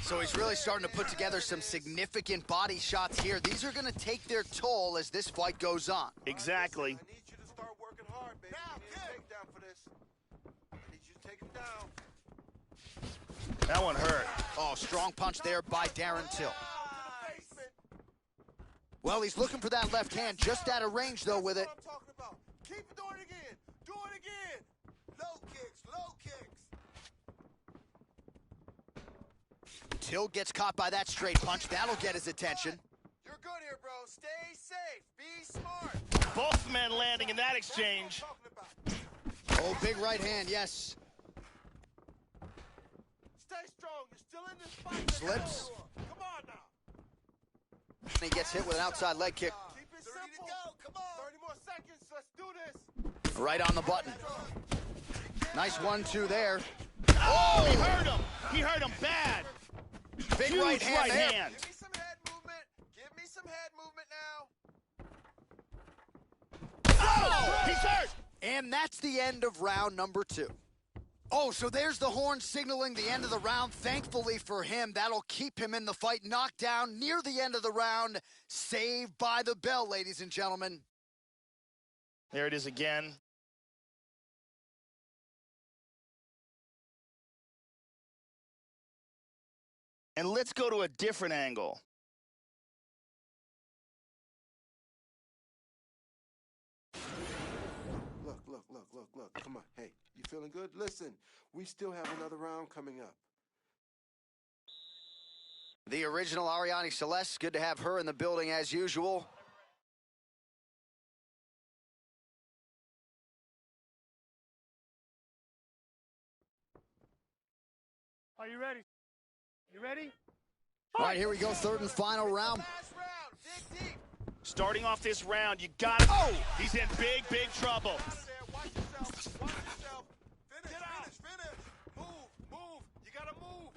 So he's really starting to put together some significant body shots here. These are going to take their toll as this fight goes on. Exactly. I need you to start working hard, baby. Now, you need a takedown for this. I need you to take him down. That one hurt. Oh, strong punch there by Darren Till. Well, he's looking for that left hand, just out of range, though, with it. That's what I'm talking about. Keep doing it again. Do it again. Low kicks, low kicks. Till gets caught by that straight punch. That'll get his attention. You're good here, bro. Stay safe. Be smart. Both men landing in that exchange. Oh, big right hand, yes. Stay strong. You're still in this fight. Slips. Come on now. And he gets hit with an outside leg kick. Keep it simple. Come on. 30 more seconds. Let's do this. Right on the button. Nice 1-2 there. Oh, he hurt him. He hurt him bad. Big Huge right hand there. Give me some head movement. Give me some head movement now. Oh, he's hurt. And that's the end of round number 2. Oh, so there's the horn signaling the end of the round. Thankfully for him, that'll keep him in the fight. Knocked down near the end of the round. Saved by the bell, ladies and gentlemen. There it is again. And let's go to a different angle. Look. Come on. Hey, you feeling good? Listen, we still have another round coming up. The original Ariane Celeste. Good to have her in the building as usual. Are you ready? You ready? All right, here we go. Third and final round. Last round. Dig deep. Starting off this round, you got it. Oh, he's in big trouble. Out there. Watch yourself. Watch yourself. Finish. Move. You gotta move.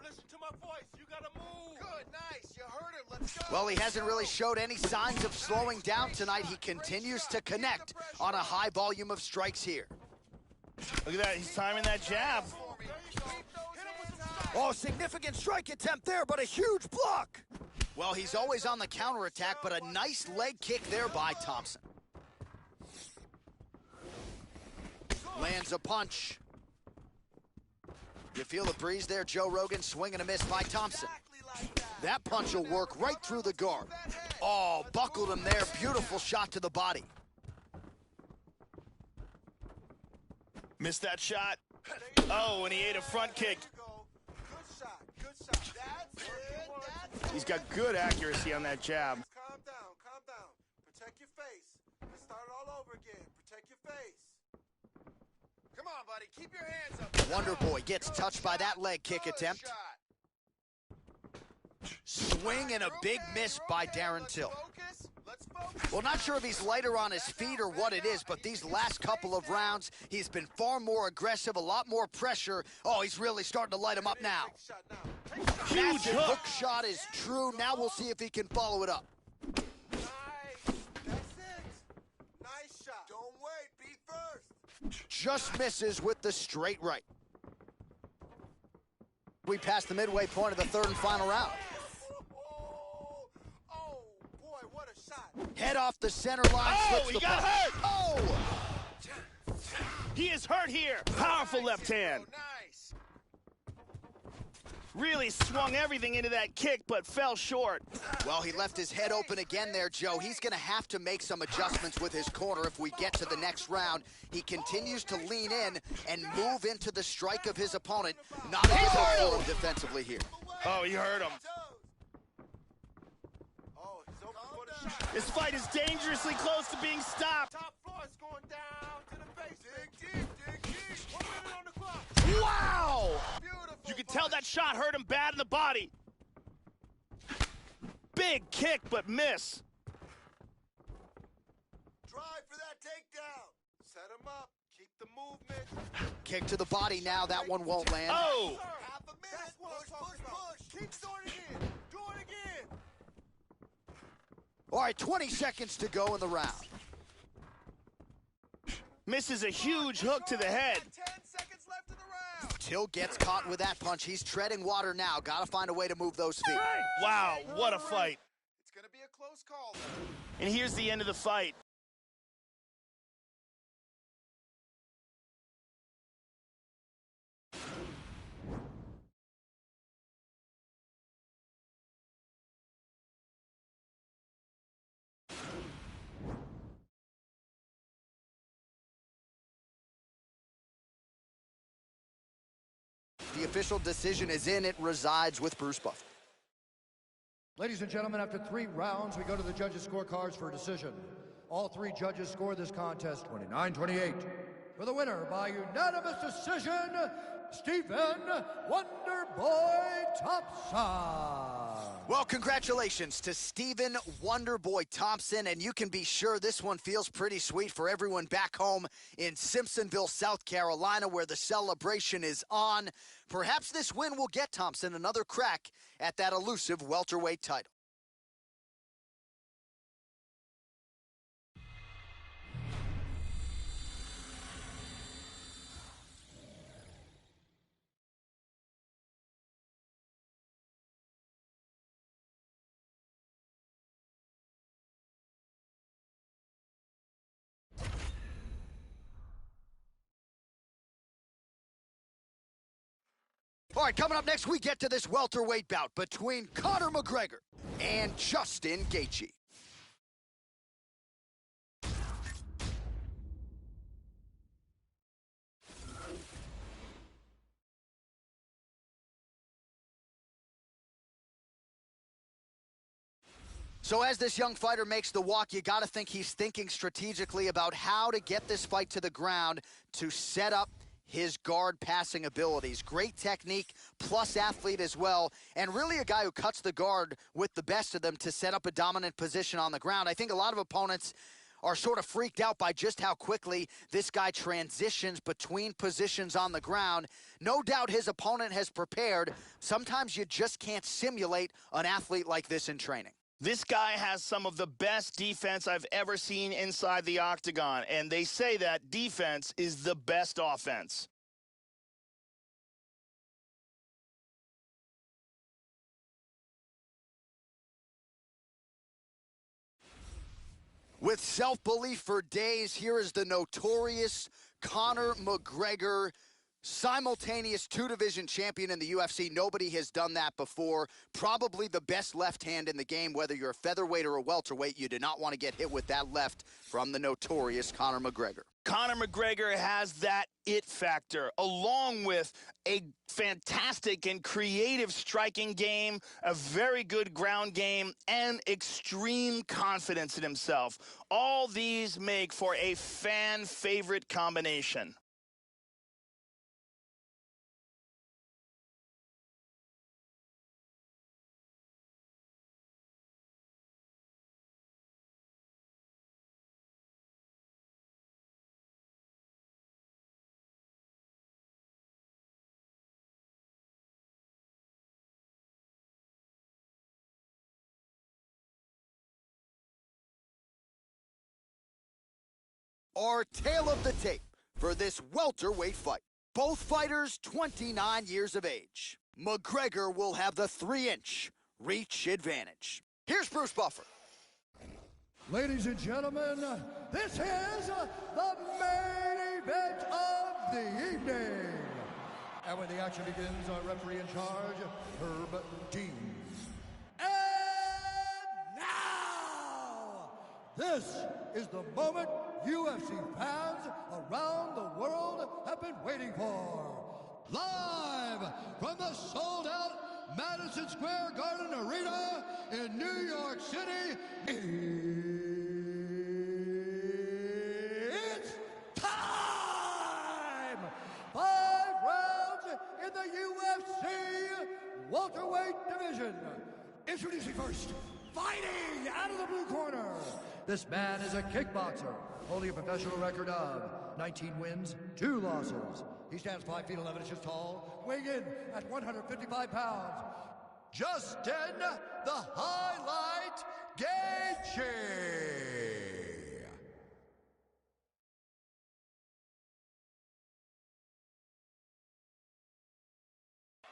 Listen to my my voice. You gotta move. Good, nice. You heard him. Let's go. Well, he hasn't really showed any signs of slowing down tonight. He continues to connect on a high volume of strikes here. Look at that. He's timing that jab. Oh, significant strike attempt there, but a huge block. Well, he's always on the counterattack, but a nice leg kick there by Thompson. Lands a punch. You feel the breeze there, Joe Rogan? Swing and a miss by Thompson. That punch will work right through the guard. Oh, buckled him there. Beautiful shot to the body. Missed that shot. Oh, and he ate a front kick. Good shot. Good shot. That's it. He's got good accuracy on that jab. Calm down. Calm down. Protect your face. Let's start it all over again. Protect your face. Come on, buddy. Keep your hands up. Wonder Boy gets touched by that leg kick attempt. Swing and a big miss by Darren Till. Well, not sure if he's lighter on his feet or what it is, but these last couple of rounds, he's been far more aggressive, a lot more pressure. Oh, he's really starting to light him up now. Huge hook shot is true. Now we'll see if he can follow it up. Nice. That's it. Nice shot. Don't wait. Be first. Just misses with the straight right. We passed the midway point of the third and final round. Oh, boy, what a shot. Head off the center line. Oh, he got hurt. Oh! He is hurt here. Powerful left hand. Nice. Really swung everything into that kick, but fell short. Well, he left his head open again there, Joe. He's going to have to make some adjustments with his corner if we get to the next round. He continues to lean in and move into the strike of his opponent. Not able to hold him defensively here. Oh, he hurt him. Oh, he's open for the shot. This fight is dangerously close to being stopped. Top floor is going down to the base. Dig deep, dig deep. 1 minute on the clock. Wow! Beautiful. You can tell that shot hurt him bad in the body. Big kick, but miss. Drive for that takedown. Set him up. Keep the movement. Kick to the body now. That one won't land. Oh! Half a minute. That's what I'm talking about. Keep doing it again. Do it again. All right, 20 seconds to go in the round. Misses a huge hook to the head. 10 seconds left in the round. Till gets caught with that punch. He's treading water now. Got to find a way to move those feet. Wow, what a fight. It's going to be a close call. And here's the end of the fight. The official decision is in. It resides with Bruce Buffer. Ladies and gentlemen, after 3 rounds, we go to the judges' scorecards for a decision. All 3 judges scored this contest 29-28. For the winner by unanimous decision, Stephen Wonderboy Thompson. Well, congratulations to Stephen Wonderboy Thompson, and you can be sure this one feels pretty sweet for everyone back home in Simpsonville, South Carolina, where the celebration is on. Perhaps this win will get Thompson another crack at that elusive welterweight title. All right, coming up next, we get to this welterweight bout between Conor McGregor and Justin Gaethje. So as this young fighter makes the walk, you got to think he's thinking strategically about how to get this fight to the ground to set up his guard passing abilities. Great technique, plus athlete as well, and really a guy who cuts the guard with the best of them to set up a dominant position on the ground. I think a lot of opponents are sort of freaked out by just how quickly this guy transitions between positions on the ground. No doubt his opponent has prepared. Sometimes you just can't simulate an athlete like this in training. This guy has some of the best defense I've ever seen inside the octagon, and they say that defense is the best offense. With self-belief for days, here is the notorious Conor McGregor, simultaneous two-division champion in the UFC. Nobody has done that before. Probably the best left hand in the game, whether you're a featherweight or a welterweight. You do not want to get hit with that left from the notorious Conor McGregor. Conor McGregor has that it factor, along with a fantastic and creative striking game, a very good ground game, and extreme confidence in himself. All these make for a fan-favorite combination. Our tale of the tape for this welterweight fight. Both fighters 29 years of age. McGregor will have the 3-inch reach advantage. Here's Bruce Buffer. Ladies and gentlemen, this is the main event of the evening. And when the action begins, our referee in charge, Herb Dean. And now, this is the moment UFC fans around the world have been waiting for. Live from the sold-out Madison Square Garden Arena in New York City, it's time! 5 rounds in the UFC welterweight division. Introducing first, fighting out of the blue corner. This man is a kickboxer, holding a professional record of 19 wins, 2 losses. He stands 5 feet 11 inches tall, weighing in at 155 pounds. Justin, the Highlight Gaethje.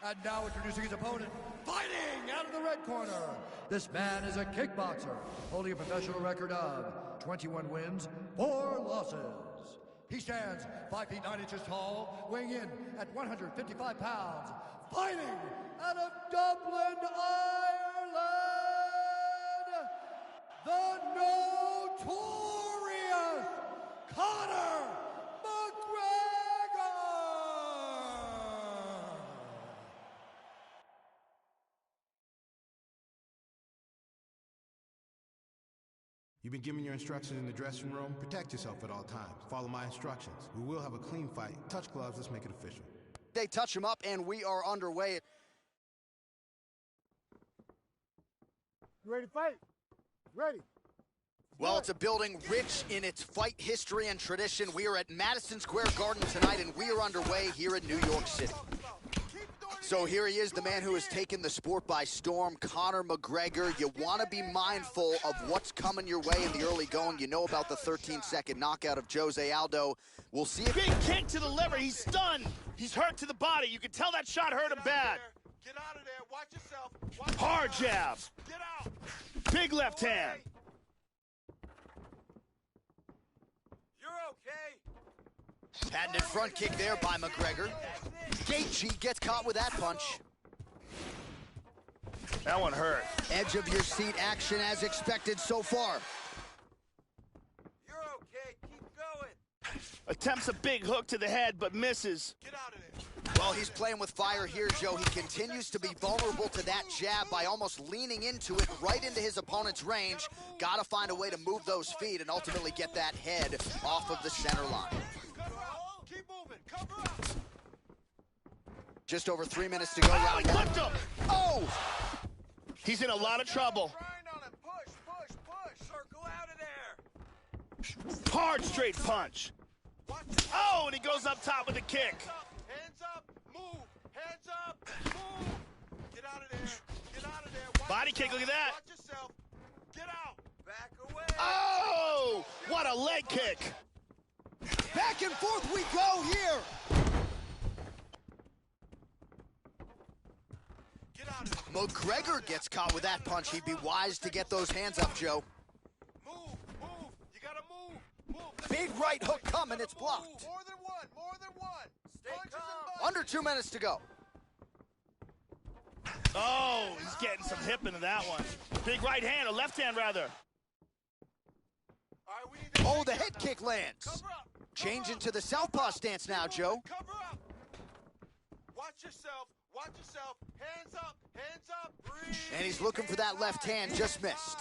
And now introducing his opponent, fighting out of the red corner. This man is a kickboxer, holding a professional record of 21 wins, 4 losses. He stands 5 feet 9 inches tall, weighing in at 155 pounds, fighting out of Dublin, Ireland, the notorious Conor McGregor! You've been given your instructions in the dressing room. Protect yourself at all times. Follow my instructions. We will have a clean fight. Touch gloves. Let's make it official. They touch him up, and we are underway. You ready to fight? Ready. Well, it's a building rich in its fight history and tradition. We are at Madison Square Garden tonight, and we are underway here in New York City. So here he is, the man who has taken the sport by storm, Conor McGregor. You want to be mindful of what's coming your way in the early going. You know about the 13-second knockout of Jose Aldo. We'll see if... Big kick to the liver. He's stunned. He's hurt to the body. You can tell that shot hurt him bad. Get out of there. Watch yourself. Watch Hard yourself. jab. Get out. Big left hand. You're okay. Patented front kick there by McGregor. Gaethje gets caught with that punch. That one hurt. Edge of your seat action as expected so far. You're okay. Keep going. Attempts a big hook to the head, but misses. Get out of there. Well, he's playing with fire here, Joe. He continues to be vulnerable to that jab by almost leaning into it right into his opponent's range. Got to find a way to move those feet and ultimately get that head off of the center line. Keep moving. Cover up. Just over 3 minutes to go. Oh, he clipped him. Oh! He's in a lot of trouble. Grind on him. Push, push, push. Circle out of there. Hard straight punch. Oh, and he goes up top with a kick. Hands up, move. Hands up, move. Get out of there. Get out of there. Watch Body kick, look at that. Watch yourself. Get out. Back away. Oh, what a leg kick. Back and forth we go here. Get out of there. Mcgregor gets caught with that punch. He'd be wise to get those hands up, Joe. Move, move. You gotta move. Move. Big right hook coming. It's blocked. More than one. More than one. Stay calm. Under 2 minutes to go. Oh, he's getting some hip into that one. Big right hand, or left hand rather. All right, we need to Oh, the head kick lands. cover up. Changing to the southpaw stance now, Joe. Cover up. Watch yourself. Watch yourself. Hands up. Hands up. Breathe. And he's looking for that left hand, just missed.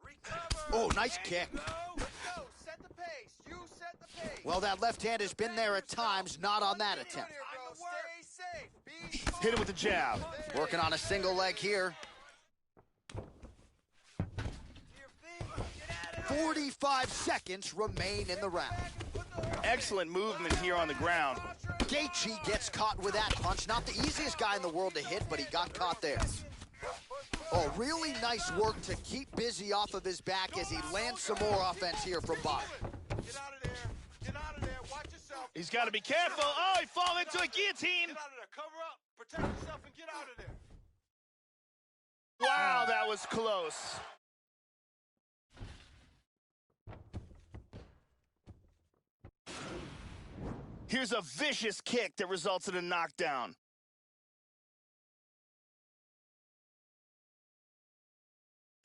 Recover. Oh, nice kick. Let's go. Set the pace. You set the pace. Well, that left hand has been there at times, not on that attempt. Stay safe. Be smart. Hit it with the jab. Working on a single leg here. 45 seconds remain in the round. Excellent movement here on the ground. Gaethje gets caught with that punch. Not the easiest guy in the world to hit, but he got caught there. Oh, really nice work to keep busy off of his back as he lands some more offense here from bottom. Get out of there. Get out of there. Watch yourself. He's got to be careful. Oh, he falls into a guillotine. Get out of there. Cover up. Protect yourself and get out of there. Wow, that was close. Here's a vicious kick that results in a knockdown.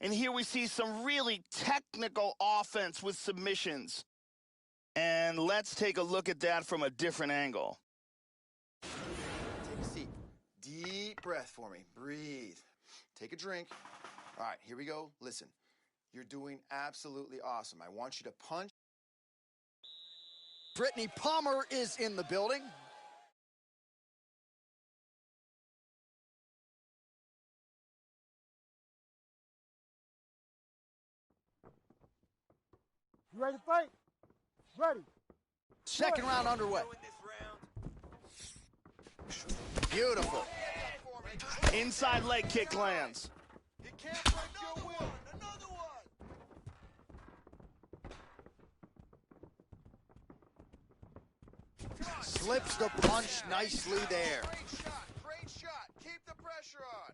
And here we see some really technical offense with submissions. And let's take a look at that from a different angle. Take a seat. Deep breath for me. Breathe. Take a drink. All right, here we go. Listen, you're doing absolutely awesome. I want you to punch. Brittany Palmer is in the building. You ready to fight? Ready. Second round underway. Beautiful. Inside leg kick lands. He can't break your will. Another one. Slips the punch nicely there. Great shot. Great shot. Keep the pressure on.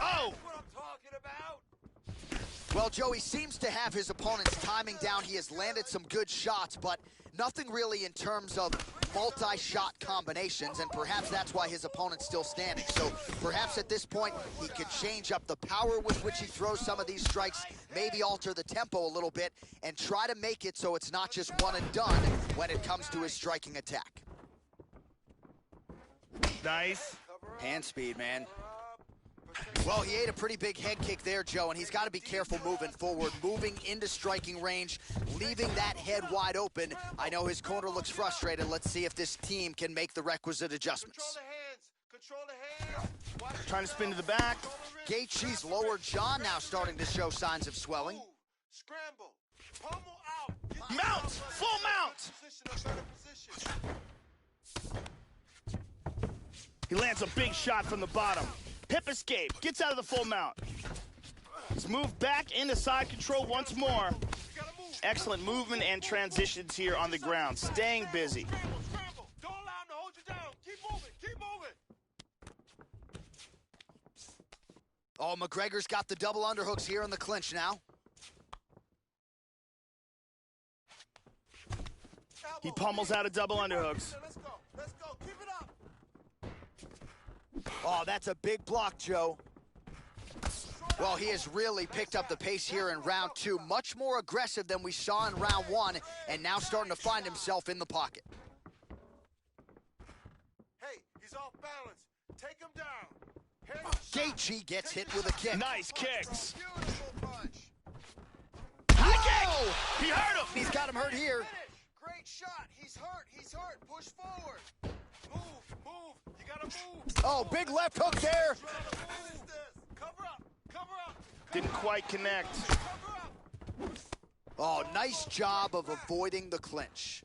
Oh! That's what I'm talking about. Well, Joey seems to have his opponent's timing down. He has landed some good shots, but nothing really in terms of multi-shot combinations, and perhaps that's why his opponent's still standing. So perhaps at this point, he could change up the power with which he throws some of these strikes, maybe alter the tempo a little bit, and try to make it so it's not just one and done when it comes to his striking attack. Nice. Hand speed, man. Well, he ate a pretty big head kick there, Joe, and he's got to be careful moving forward, moving into striking range, leaving that head wide open. I know his corner looks frustrated. Let's see if this team can make the requisite adjustments. Control the hands. Watch Trying to spin to the back. Gaethje's lower jaw now starting to show signs of swelling. Move. Scramble. Pummel out. Get Mount. out. Full mount. Position, a better position. He lands a big shot from the bottom. Hip escape. Gets out of the full mount. He's moved back into side control once more. Excellent movement and transitions here on the ground. Staying busy. Scramble, scramble. Don't allow him to hold you down. Keep moving. Keep moving. Oh, McGregor's got the double underhooks here in the clinch now. He pummels out of double underhooks. Let's go. Let's go. Keep it up. Oh, that's a big block, Joe. Well, he has really picked up the pace here in round two. Much more aggressive than we saw in round one, and now starting to find himself in the pocket. Hey, he's off balance. Take him down. Gaethje gets hit with a kick. Nice kicks. Beautiful punch. Oh! He hurt him. He's got him hurt here. Great shot. He's hurt. He's hurt. Push forward. Move. Move. You gotta move. Oh, big left hook there. Cover up. Cover up. Didn't quite connect. Oh, nice job of avoiding the clinch.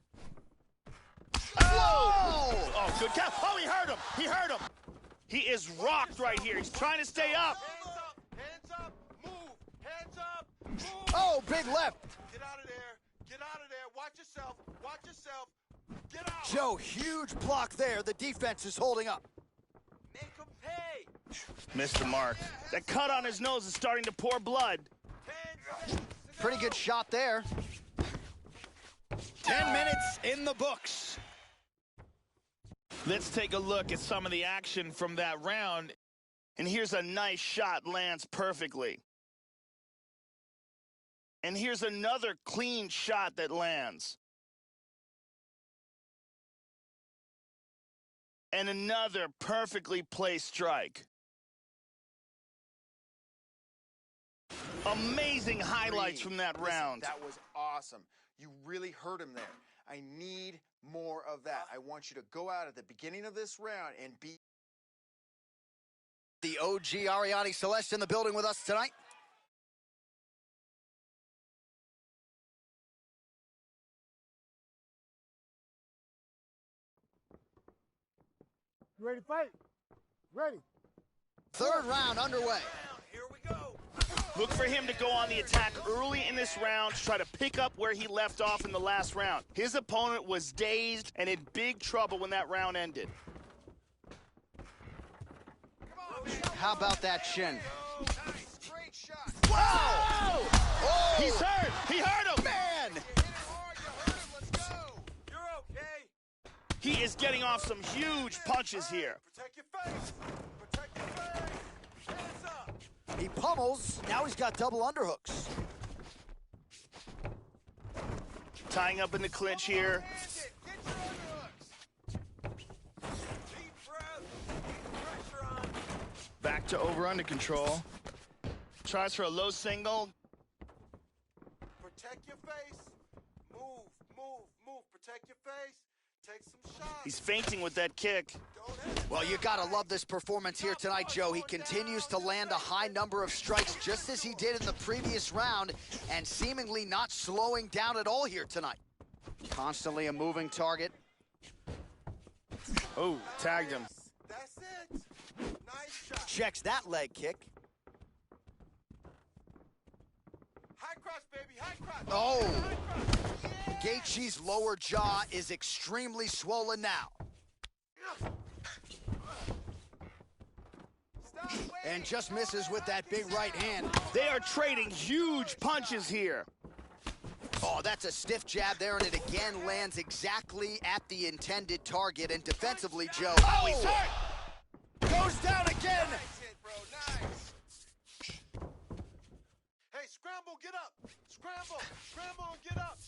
Oh! Oh, good count. Oh, he hurt him. He hurt him. He is rocked right here. He's trying to stay up. Hands up, move. Hands up, move. Oh, big left. Get out of there. Get out of there. Watch yourself. Watch yourself. Get out. Joe, huge block there. The defense is holding up. Make him pay. Missed the mark. That cut on his nose is starting to pour blood. Pretty good shot there. 10 minutes in the books. Let's take a look at some of the action from that round. And here's a nice shot, lands perfectly. And here's another clean shot that lands. And another perfectly placed strike. Amazing highlights from that round. That was awesome. You really hurt him there. I need more of that. I want you to go out at the beginning of this round and beat The OG Ariane Celeste in the building with us tonight. You ready to fight? Ready. Third round underway. Here we go. Look for him to go on the attack early in this round to try to pick up where he left off in the last round. His opponent was dazed and in big trouble when that round ended. How about that shin? Nice, great shot. Wow! Oh! He's hurt! He hurt him! Man! Let's go. You're okay. He is getting off some huge punches here. Protect your face. Protect your face. Hands up. He pummels. Now he's got double underhooks. Tying up in the clinch here. Get your underhooks. Deep breath. Keep pressure on. Back to over-under control. Tries for a low single. Protect your face. Move, move, move. Protect your face. Take some shots. He's feinting with that kick. Well, you gotta love this performance here tonight, Joe. He continues to land a high number of strikes just as he did in the previous round and seemingly not slowing down at all here tonight. Constantly a moving target. Oh, tagged him. That's it. Nice shot. Checks that leg kick. High cross, baby. High cross. Oh! High cross. Gaethje's lower jaw is extremely swollen now. And just misses with that big right hand. They are trading huge punches here. Oh, that's a stiff jab there, and it again lands exactly at the intended target. And defensively, Joe. Oh, he's hurt! Goes down again! Nice hit, bro. Nice. Hey, scramble, get up. Scramble, scramble, and get up.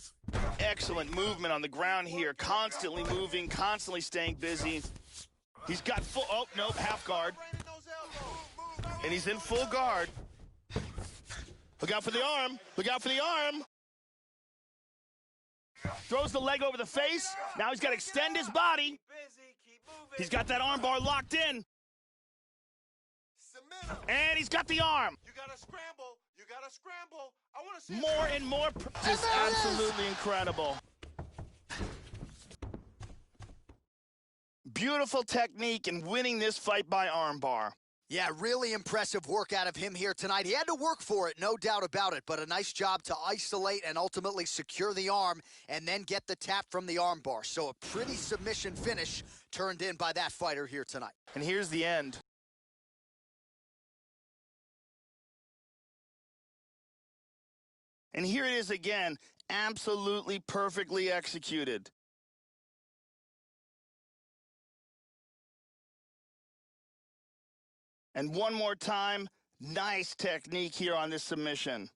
Excellent movement on the ground here. Constantly moving, constantly staying busy. He's got full, oh, nope, half guard. Right in those elbows. And he's in full guard. Look out for the arm. Look out for the arm. Throws the leg over the face. Now he's got to extend his body. Busy, keep moving. He's got that arm bar locked in. Submit him. And he's got the arm. You gotta scramble. You gotta scramble. I want to see More and more. Just absolutely incredible. Beautiful technique in winning this fight by armbar. Yeah, really impressive work out of him here tonight. He had to work for it, no doubt about it, but a nice job to isolate and ultimately secure the arm and then get the tap from the armbar. So a pretty submission finish turned in by that fighter here tonight. And here's the end. And here it is again, absolutely perfectly executed. And one more time, nice technique here on this submission.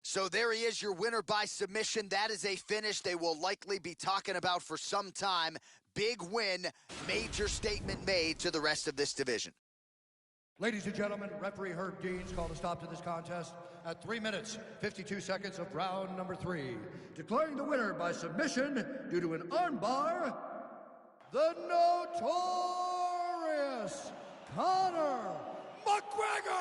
So there he is, your winner by submission. That is a finish they will likely be talking about for some time. Big win, major statement made to the rest of this division. Ladies and gentlemen, referee Herb Dean's called a stop to this contest at 3 minutes, 52 seconds of round number 3. Declaring the winner by submission due to an armbar, the Notorious notorious Conor McGregor.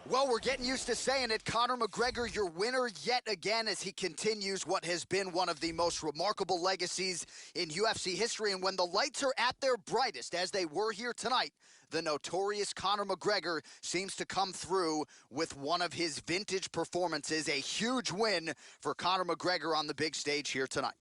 Well, we're getting used to saying it. Conor McGregor, your winner yet again, as he continues what has been one of the most remarkable legacies in UFC history. And when the lights are at their brightest, as they were here tonight, the notorious Conor McGregor seems to come through with one of his vintage performances. A huge win for Conor McGregor on the big stage here tonight.